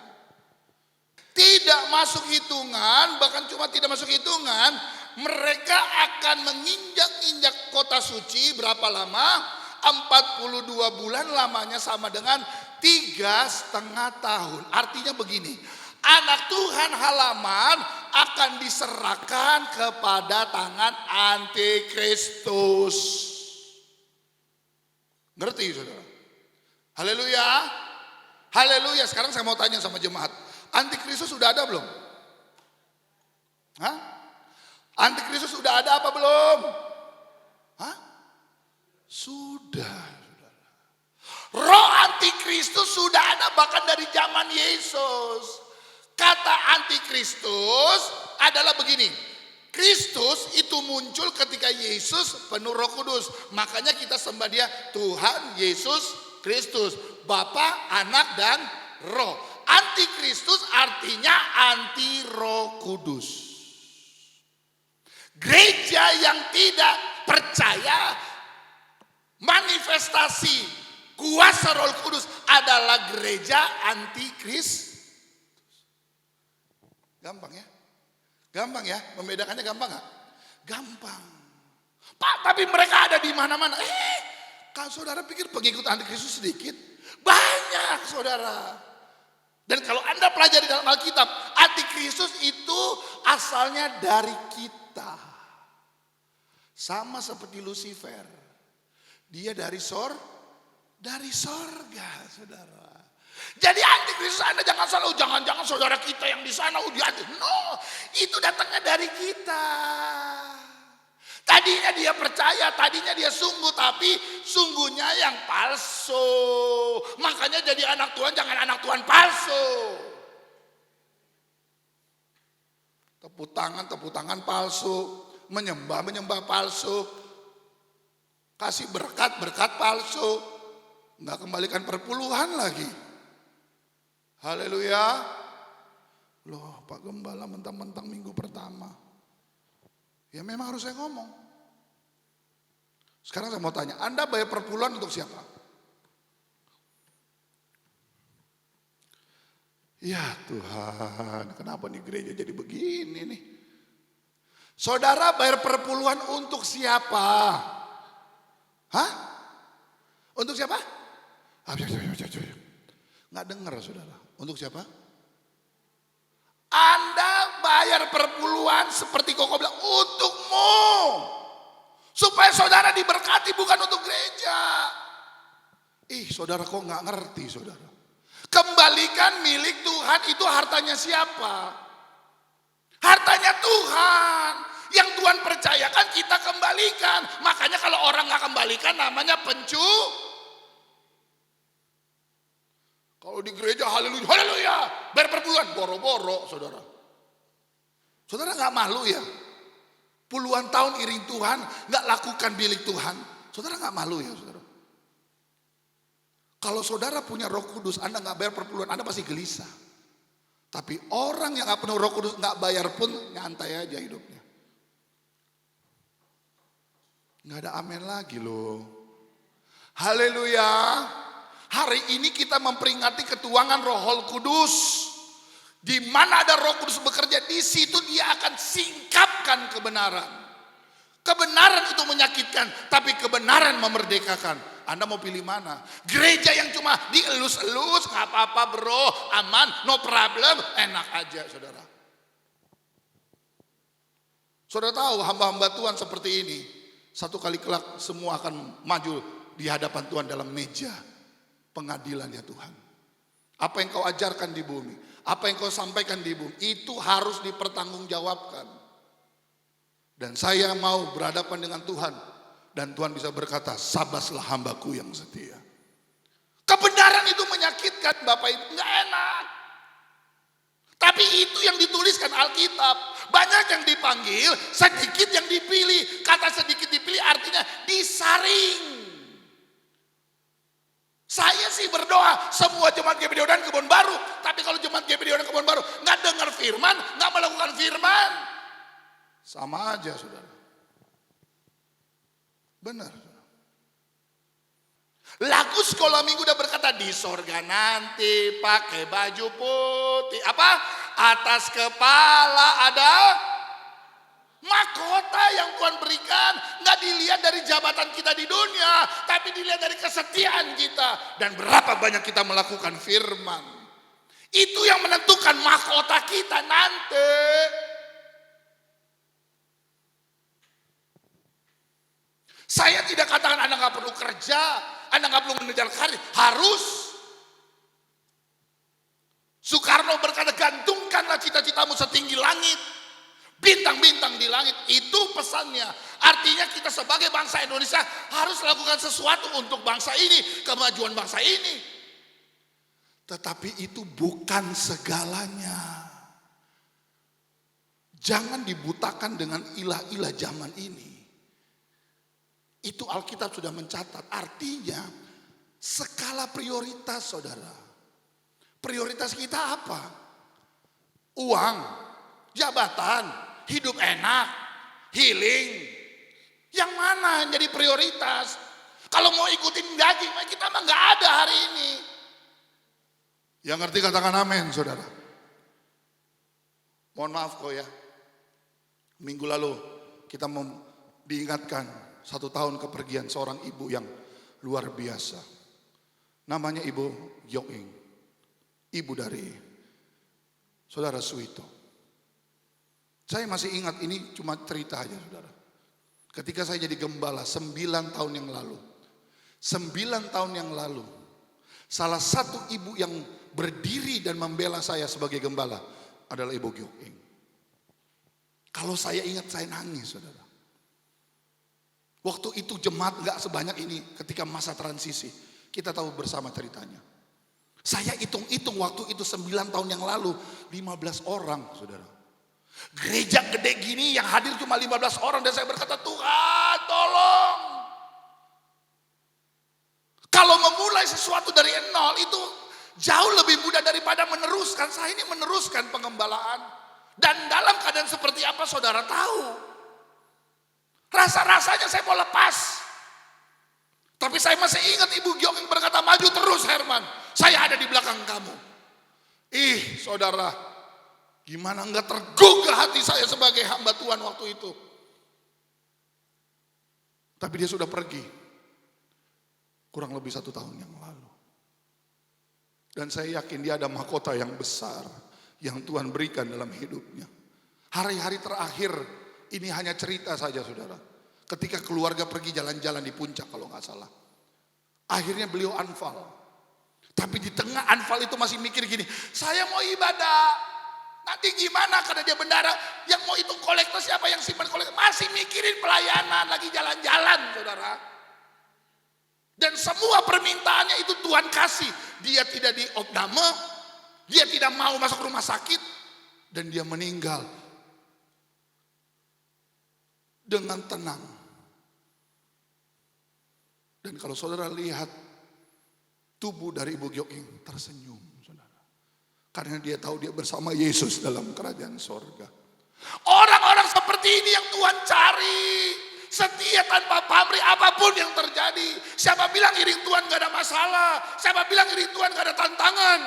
[SPEAKER 2] Tidak masuk hitungan, bahkan cuma tidak masuk hitungan, mereka akan menginjak-injak kota suci berapa lama? 42 bulan, lamanya sama dengan 3,5 tahun. Artinya begini, anak Tuhan halaman akan diserahkan kepada tangan antikristus. Ngerti saudara? Haleluya. Haleluya. Sekarang saya mau tanya sama jemaat, antikristus sudah ada belum? Hah? Antikristus sudah ada apa belum? Hah? Sudah. Roh antikristus sudah ada bahkan dari zaman Yesus. Kata antikristus adalah begini. Kristus itu muncul ketika Yesus penuh Roh Kudus. Makanya kita sembah dia Tuhan Yesus Kristus, Bapa, Anak dan Roh. Antikristus artinya anti Roh Kudus. Gereja yang tidak percaya manifestasi kuasa Roh Kudus adalah gereja antikristus. Gampang ya? Gampang ya? Membedakannya gampang gak? Gampang. Pak, tapi mereka ada di mana-mana. Kalau saudara pikir pengikut antikristus sedikit? Banyak saudara. Dan kalau Anda pelajari dalam Alkitab, antikristus itu asalnya dari kita. Sama seperti Lucifer. Dia dari sorga, saudara. Jadi antikristus Anda jangan salah, jangan-jangan saudara kita yang di sana no, itu datangnya dari kita. Tadinya dia percaya, tadinya dia sungguh, tapi sungguhnya yang palsu. Makanya jadi anak Tuhan jangan anak Tuhan palsu. Tepuk tangan palsu, menyembah palsu, kasih berkat palsu, nggak kembalikan perpuluhan lagi. Haleluya. Loh, Pak Gembala mentang-mentang minggu pertama. Ya memang harus saya ngomong. Sekarang saya mau tanya, Anda bayar perpuluhan untuk siapa? Ya Tuhan, kenapa nih gereja jadi begini nih? Saudara bayar perpuluhan untuk siapa? Hah? Untuk siapa? Nggak dengar saudara. Untuk siapa? Anda bayar perpuluhan seperti Koko bilang untukmu. Supaya saudara diberkati, bukan untuk gereja. Saudara kok nggak ngerti saudara. Kembalikan milik Tuhan itu hartanya siapa? Hartanya Tuhan. Yang Tuhan percayakan kita kembalikan. Makanya kalau orang nggak kembalikan namanya Kalau di gereja haleluya, haleluya, bayar perpuluhan, boro-boro saudara. Saudara nggak malu ya? Puluhan tahun iring Tuhan, nggak lakukan milik Tuhan. Saudara nggak malu ya saudara? Kalau saudara punya Roh Kudus, Anda nggak bayar perpuluhan, Anda pasti gelisah. Tapi orang yang nggak penuh Roh Kudus nggak bayar pun nyantai aja hidupnya. Nggak ada amin lagi loh. Haleluya. Hari ini kita memperingati ketuangan Roh Kudus. Di mana ada Roh Kudus bekerja, di situ dia akan singkapkan kebenaran. Kebenaran itu menyakitkan, tapi kebenaran memerdekakan. Anda mau pilih mana? Gereja yang cuma dielus-elus, nggak apa-apa bro, aman, no problem, enak aja saudara. Saudara tahu hamba-hamba Tuhan seperti ini, satu kali kelak semua akan maju di hadapan Tuhan dalam meja pengadilan ya Tuhan. Apa yang kau ajarkan di bumi, apa yang kau sampaikan di bumi, itu harus dipertanggungjawabkan. Dan saya mau berhadapan dengan Tuhan. Dan Tuhan bisa berkata, sabaslah hambaku yang setia. Kebenaran itu menyakitkan Bapak Ibu, gak enak. Tapi itu yang dituliskan Alkitab. Banyak yang dipanggil, sedikit yang dipilih. Kata sedikit dipilih artinya disaring. Saya sih berdoa semua jemaat GBD dan Kebon Baru. Tapi kalau jemaat GBD dan Kebon Baru gak dengar firman, gak melakukan firman, sama aja saudara. Benar. Lagu sekolah minggu udah berkata di sorga nanti pakai baju putih. Apa? Atas kepala ada mahkota yang Tuhan berikan. Nggak dilihat dari jabatan kita di dunia, tapi dilihat dari kesetiaan kita. Dan berapa banyak kita melakukan firman. Itu yang menentukan mahkota kita nanti. Saya tidak katakan Anda nggak perlu kerja, Anda nggak perlu mengejar karir, harus. Soekarno berkata, gantungkanlah cita-citamu setinggi langit, bintang-bintang di langit. Itu pesannya. Artinya kita sebagai bangsa Indonesia harus lakukan sesuatu untuk bangsa ini, kemajuan bangsa ini. Tetapi itu bukan segalanya. Jangan dibutakan dengan ilah-ilah zaman ini. Itu Alkitab sudah mencatat. Artinya skala prioritas saudara. Prioritas kita apa? Uang, jabatan, hidup enak, healing. Yang mana yang jadi prioritas? Kalau mau ikutin daging, kita mah nggak ada hari ini. Yang ngerti katakan amin saudara. Mohon maaf kok ya. Minggu lalu kita diingatkan 1 tahun kepergian seorang ibu yang luar biasa. Namanya Ibu Gyoking. Ibu dari saudara Suito. Saya masih ingat, ini cuma cerita aja saudara. Ketika saya jadi gembala 9 tahun yang lalu. 9 tahun yang lalu. Salah satu ibu yang berdiri dan membela saya sebagai gembala adalah Ibu Gyoking. Kalau saya ingat saya nangis saudara. Waktu itu jemaat gak sebanyak ini ketika masa transisi. Kita tahu bersama ceritanya. Saya hitung-hitung waktu itu 9 tahun yang lalu 15 orang saudara. Gereja gede gini yang hadir cuma 15 orang. Dan saya berkata, Tuhan tolong. Kalau memulai sesuatu dari nol itu jauh lebih mudah daripada meneruskan. Saya ini meneruskan pengembalaan. Dan dalam keadaan seperti apa saudara tahu. Rasa-rasanya saya mau lepas. Tapi saya masih ingat Ibu Gyoking berkata, maju terus Herman. Saya ada di belakang kamu. Saudara, gimana enggak tergugah hati saya sebagai hamba Tuhan waktu itu. Tapi dia sudah pergi. Kurang lebih 1 tahun yang lalu. Dan saya yakin dia ada mahkota yang besar yang Tuhan berikan dalam hidupnya. Hari-hari terakhir ini hanya cerita saja saudara. Ketika keluarga pergi jalan-jalan di puncak kalau nggak salah. Akhirnya beliau anfal. Tapi di tengah anfal itu masih mikir gini. Saya mau ibadah. Nanti gimana karena dia bendara. Yang mau hitung kolektor siapa yang simpan kolektor. Masih mikirin pelayanan lagi jalan-jalan saudara. Dan semua permintaannya itu Tuhan kasih. Dia tidak diopname. Dia tidak mau masuk rumah sakit. Dan dia meninggal. Dengan tenang. Dan kalau saudara lihat tubuh dari Ibu Gyoking tersenyum saudara. Karena dia tahu dia bersama Yesus dalam kerajaan sorga. Orang-orang seperti ini yang Tuhan cari. setia tanpa pamrih apapun yang terjadi. Siapa bilang iring Tuhan gak ada masalah? Siapa bilang iring Tuhan gak ada tantangan?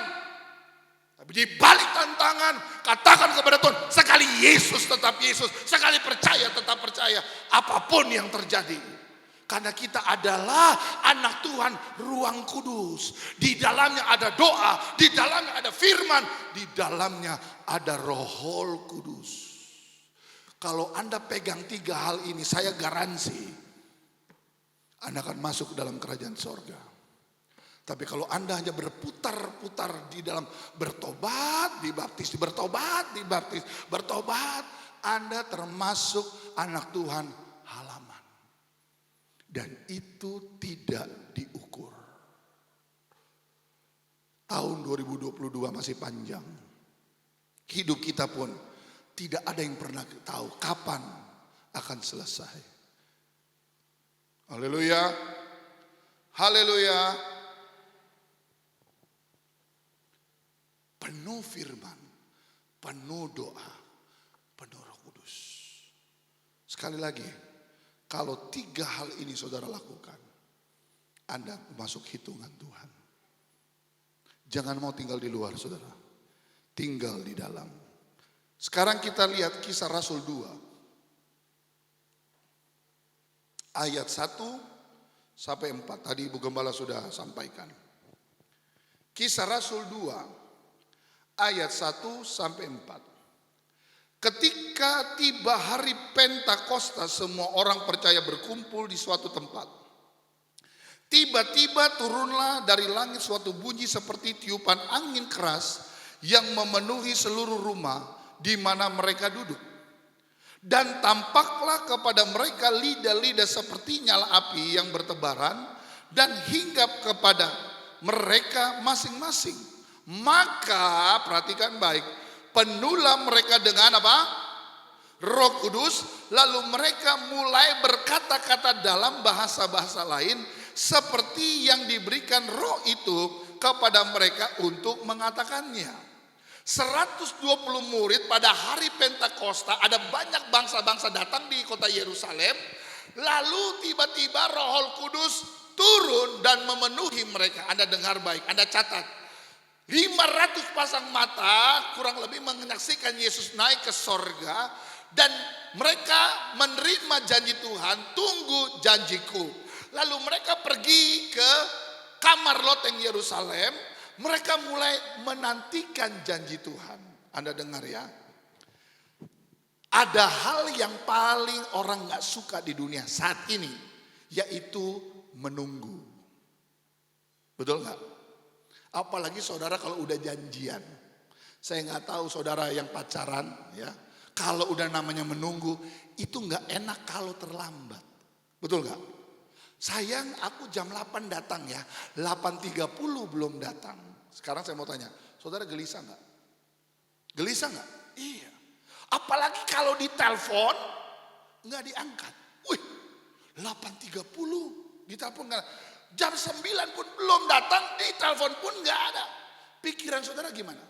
[SPEAKER 2] Tapi di balik tantangan, katakan kepada Tuhan, sekali Yesus tetap Yesus, sekali percaya tetap percaya, apapun yang terjadi. Karena kita adalah anak Tuhan, ruang kudus. Di dalamnya ada doa, di dalamnya ada firman, di dalamnya ada Roh Kudus. Kalau Anda pegang 3 hal ini, saya garansi Anda akan masuk dalam kerajaan sorga. Tapi kalau Anda hanya berputar-putar di dalam bertobat, dibaptis, bertobat, dibaptis, bertobat, Anda termasuk anak Tuhan halaman. Dan itu tidak diukur. Tahun 2022 masih panjang. Hidup kita pun tidak ada yang pernah tahu kapan akan selesai. Haleluya. Haleluya. Penuh firman, penuh doa, penuh Roh Kudus. Sekali lagi, kalau 3 hal ini saudara lakukan, Anda masuk hitungan Tuhan. Jangan mau tinggal di luar saudara, tinggal di dalam. Sekarang kita lihat Kisah Rasul 2 ayat 1 sampai 4. Tadi Ibu Gembala sudah sampaikan. Kisah Rasul 2 ayat 1 sampai 4. Ketika tiba hari Pentakosta, semua orang percaya berkumpul di suatu tempat. Tiba-tiba turunlah dari langit suatu bunyi seperti tiupan angin keras yang memenuhi seluruh rumah di mana mereka duduk. Dan tampaklah kepada mereka lidah-lidah seperti nyala api yang bertebaran dan hinggap kepada mereka masing-masing. Maka perhatikan baik, penuhlah mereka dengan apa? Roh Kudus. Lalu mereka mulai berkata-kata dalam bahasa-bahasa lain seperti yang diberikan Roh itu kepada mereka untuk mengatakannya. 120 murid pada hari Pentakosta, ada banyak bangsa-bangsa datang di kota Yerusalem. Lalu tiba-tiba Roh Kudus turun dan memenuhi mereka. Anda dengar baik, Anda catat. 500 pasang mata kurang lebih menyaksikan Yesus naik ke sorga. Dan mereka menerima janji Tuhan, tunggu janjiku. Lalu mereka pergi ke kamar loteng Yerusalem. Mereka mulai menantikan janji Tuhan. Anda dengar ya. Ada hal yang paling orang gak suka di dunia saat ini, yaitu menunggu. Betul gak? Apalagi saudara kalau udah janjian. Saya gak tahu saudara yang pacaran ya. Kalau udah namanya menunggu, itu gak enak kalau terlambat. Betul gak? Sayang aku jam 8 datang ya, 8.30 belum datang. Sekarang saya mau tanya, saudara gelisah gak? Gelisah gak? Iya. Apalagi kalau ditelepon gak diangkat. Wih, 8.30 ditelepon gak. Jam 9 pun belum datang, ditelepon pun gak ada. Pikiran saudara gimana?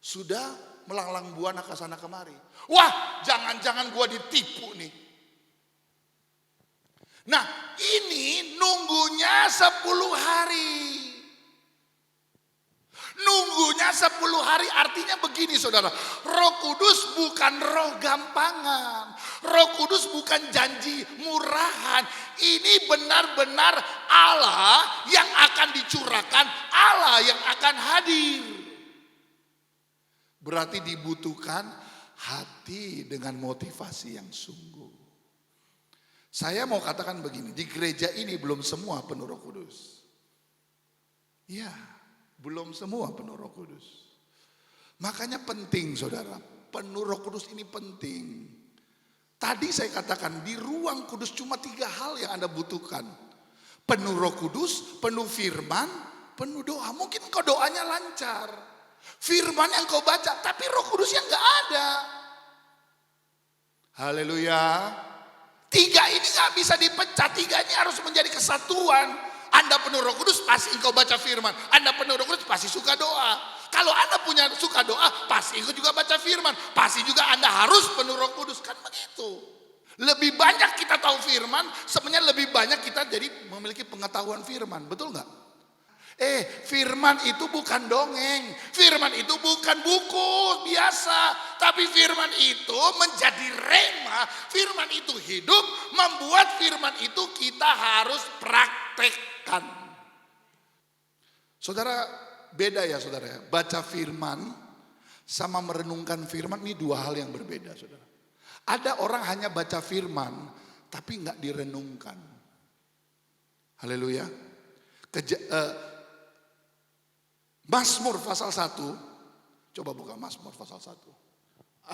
[SPEAKER 2] Sudah melanglang buana ke sana kemari. Wah, jangan-jangan gua ditipu nih. Nah, ini nunggunya 10 hari. Nunggunya 10 hari artinya begini saudara. Roh Kudus bukan roh gampangan. Roh Kudus bukan janji murahan. Ini benar-benar Allah yang akan dicurahkan. Allah yang akan hadir. Berarti dibutuhkan hati dengan motivasi yang sungguh. Saya mau katakan begini, di gereja ini belum semua penuh Roh Kudus. Iya, belum semua penuh Roh Kudus. Makanya penting saudara, penuh Roh Kudus ini penting. Tadi saya katakan di ruang kudus cuma 3 hal yang Anda butuhkan. Penuh Roh Kudus, penuh firman, penuh doa. Mungkin engkau doanya lancar. Firman yang kau baca, tapi Roh Kudusnya gak ada. Haleluya. 3 ini gak bisa dipecah, 3 ini harus menjadi kesatuan. Anda penuh Roh Kudus pasti engkau baca firman. Anda penuh Roh Kudus pasti suka doa. Kalau Anda punya suka doa pasti engkau juga baca firman. Pasti juga Anda harus penuh Roh Kudus, kan begitu. Lebih banyak kita tahu firman, sebenarnya lebih banyak kita jadi memiliki pengetahuan firman. Betul nggak? Firman itu bukan dongeng. Firman itu bukan buku biasa. Tapi firman itu menjadi rema. Firman itu hidup. Membuat firman itu kita harus praktekkan. Saudara, beda ya saudara. Baca firman sama merenungkan firman ini dua hal yang berbeda saudara. Ada orang hanya baca firman tapi nggak direnungkan. Haleluya. Mazmur pasal 1. Coba buka Mazmur pasal 1.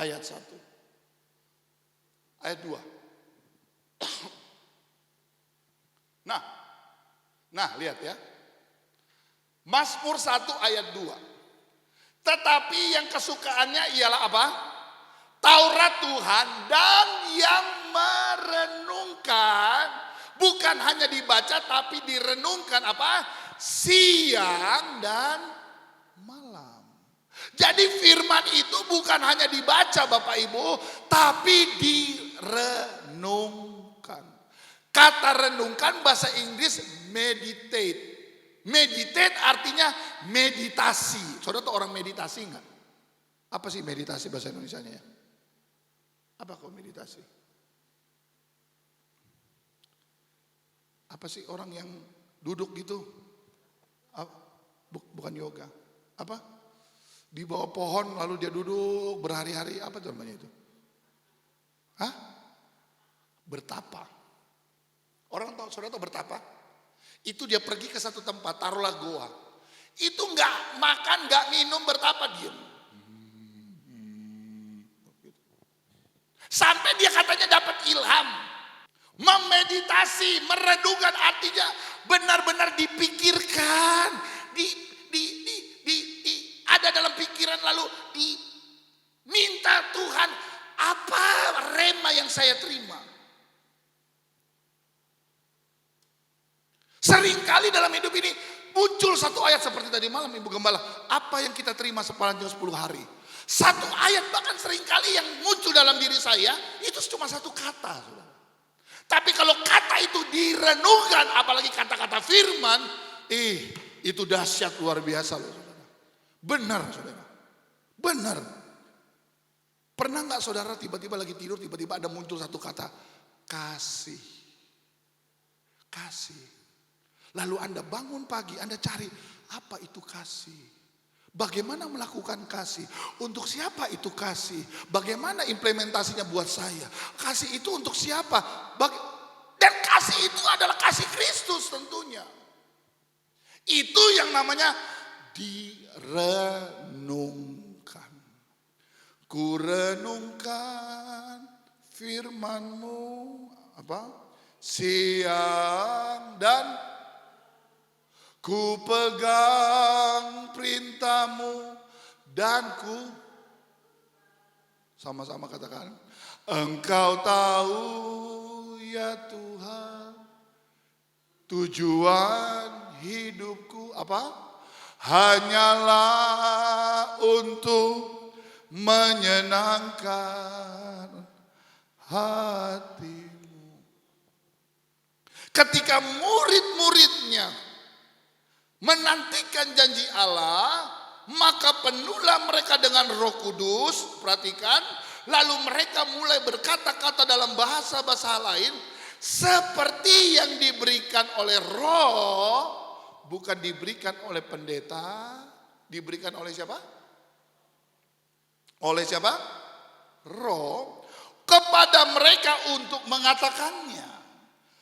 [SPEAKER 2] Ayat 1. Ayat 2. Nah lihat ya. Mazmur 1 ayat 2. Tetapi yang kesukaannya ialah apa? Taurat Tuhan, dan yang merenungkan, bukan hanya dibaca tapi direnungkan apa? Siang dan malam. Jadi firman itu bukan hanya dibaca Bapak Ibu, tapi direnungkan. Kata renungkan bahasa Inggris meditate. Meditate artinya meditasi. Saudara tuh orang meditasi enggak? Apa sih meditasi bahasa Indonesianya ya? Apa kok meditasi? Apa sih orang yang duduk gitu? Bukan yoga. Apa? Di bawah pohon lalu dia duduk berhari-hari. Apa namanya itu? Bertapa. Orang tahu, saudara tahu bertapa? Itu dia pergi ke satu tempat, taruhlah goa. Itu nggak makan, nggak minum, bertapa diam. Sampai dia katanya dapat ilham. Memeditasi, merenungkan artinya benar-benar dipikirkan. Ada dalam pikiran lalu diminta Tuhan, apa rema yang saya terima. Seringkali dalam hidup ini muncul satu ayat seperti tadi malam Ibu Gembala. Apa yang kita terima sepanjang 10 hari. Satu ayat bahkan seringkali yang muncul dalam diri saya itu cuma satu kata. Saudara. Tapi kalau kata itu direnungkan, apalagi kata-kata firman, itu dahsyat luar biasa loh saudara. Benar saudara, benar. Pernah nggak saudara tiba-tiba lagi tidur, tiba-tiba ada muncul satu kata, kasih. Kasih. Lalu Anda bangun pagi, Anda cari apa itu kasih. Bagaimana melakukan kasih? Untuk siapa itu kasih? Bagaimana implementasinya buat saya? Kasih itu untuk siapa? Dan kasih itu adalah kasih Kristus tentunya. Itu yang namanya direnungkan. Ku renungkan firman-Mu apa? Siang dan ku pegang perintah-Mu dan ku, sama-sama katakan, Engkau tahu ya Tuhan tujuan hidupku apa? Hanyalah untuk menyenangkan hati-Mu. Ketika murid-muridnya menantikan janji Allah, maka penuhlah mereka dengan Roh Kudus. Perhatikan, lalu mereka mulai berkata-kata dalam bahasa-bahasa lain seperti yang diberikan oleh Roh, bukan diberikan oleh pendeta. Diberikan oleh siapa? Oleh siapa? Roh kepada mereka untuk mengatakannya.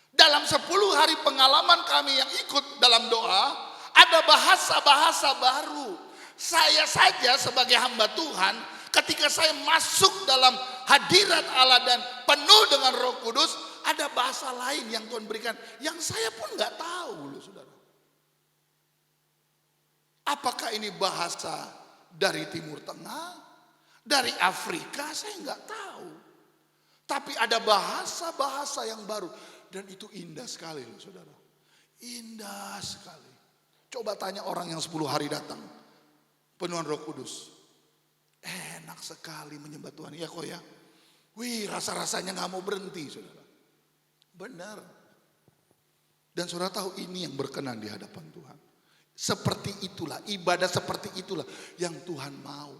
[SPEAKER 2] Dalam 10 hari pengalaman kami yang ikut dalam doa, ada bahasa-bahasa baru. Saya saja sebagai hamba Tuhan, ketika saya masuk dalam hadirat Allah dan penuh dengan Roh Kudus, ada bahasa lain yang Tuhan berikan, yang saya pun nggak tahu loh saudara. Apakah ini bahasa dari Timur Tengah, dari Afrika, saya nggak tahu. Tapi ada bahasa-bahasa yang baru, dan itu indah sekali loh saudara. Indah sekali. Coba tanya orang yang 10 hari datang, penuhan Roh Kudus. Enak sekali menyembah Tuhan, ya kok ya. Wih, rasa-rasanya gak mau berhenti, saudara. Benar. Dan saudara tahu ini yang berkenan di hadapan Tuhan. Seperti itulah, ibadah seperti itulah yang Tuhan mau.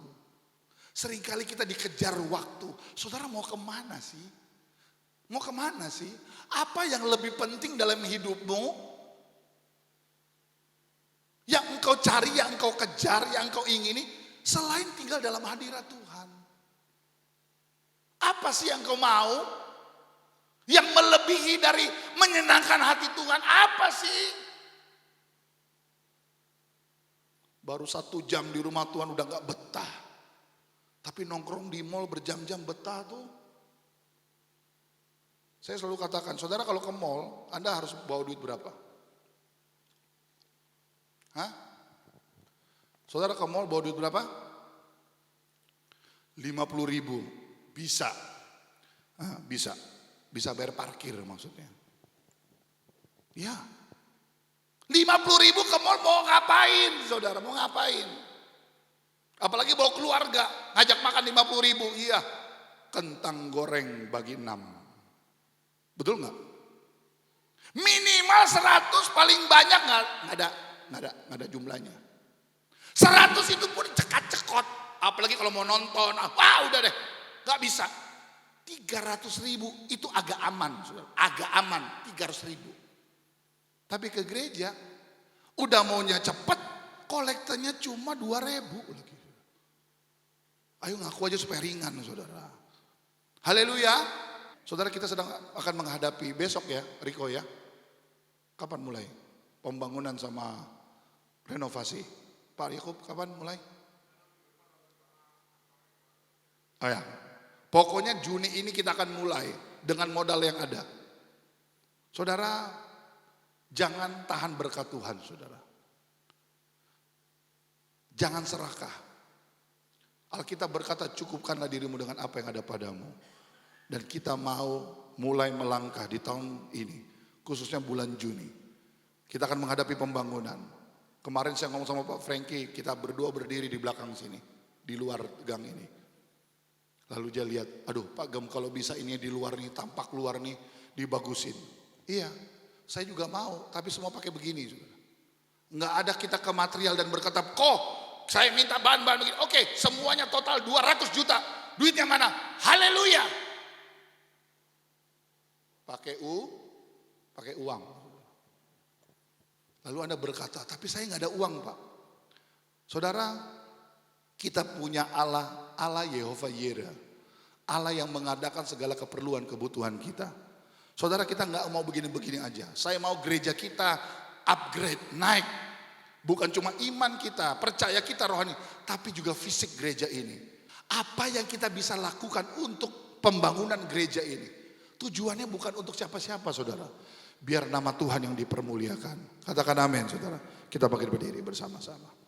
[SPEAKER 2] Seringkali kita dikejar waktu. Saudara mau kemana sih? Mau kemana sih? Apa yang lebih penting dalam hidupmu? Yang engkau cari, yang engkau kejar, yang engkau ingini. Selain tinggal dalam hadirat Tuhan. Apa sih yang engkau mau? Yang melebihi dari menyenangkan hati Tuhan. Apa sih? Baru 1 jam di rumah Tuhan udah gak betah. Tapi nongkrong di mall berjam-jam betah tuh. Saya selalu katakan, saudara kalau ke mall, Anda harus bawa duit berapa? Hah? Saudara ke mall bawa duit berapa? 50.000. Bisa. Bisa. Bisa bayar parkir maksudnya. Ya. 50.000 ke mall mau ngapain saudara? Mau ngapain? Apalagi bawa keluarga. Ngajak makan 50.000. Iya. Kentang goreng bagi 6. Betul nggak? Minimal 100 paling banyak nggak ada jumlahnya. 100 itu pun cekat-cekot. Apalagi kalau mau nonton. Wah udah deh. Nggak bisa. 300.000 itu agak aman, saudara. Agak aman, 300.000. Tapi ke gereja, udah maunya cepat, kolektornya cuma 2.000 lagi. Ayo ngaku aja supaya ringan, saudara. Haleluya. Saudara, kita sedang akan menghadapi besok ya, Riko ya. Kapan mulai? Pembangunan sama renovasi. Pak Yakub, kapan mulai? Oh ya. Pokoknya Juni ini kita akan mulai dengan modal yang ada. Saudara, jangan tahan berkat Tuhan, saudara. Jangan serakah. Alkitab berkata, cukupkanlah dirimu dengan apa yang ada padamu. Dan kita mau mulai melangkah di tahun ini, khususnya bulan Juni. Kita akan menghadapi pembangunan. Kemarin saya ngomong sama Pak Frankie, kita berdua berdiri di belakang sini, di luar gang ini. Lalu dia lihat, aduh Pak Gem kalau bisa ini di luar nih, tampak luar nih, dibagusin. Iya, saya juga mau, tapi semua pakai begini. Nggak ada kita ke material dan berkata, kok saya minta bahan-bahan begini. Oke, semuanya total 200 juta. Duitnya mana? Haleluya. Pakai uang. Lalu Anda berkata, tapi saya nggak ada uang Pak. Saudara, kita punya Allah Yehova Yireh. Allah yang mengadakan segala keperluan kebutuhan kita. Saudara, kita nggak mau begini-begini aja. Saya mau gereja kita upgrade, naik. Bukan cuma iman kita, percaya kita rohani, tapi juga fisik gereja ini. Apa yang kita bisa lakukan untuk pembangunan gereja ini? Tujuannya bukan untuk siapa-siapa, saudara. Biar nama Tuhan yang dipermuliakan. Katakan amin, saudara. Kita bangkit berdiri bersama-sama.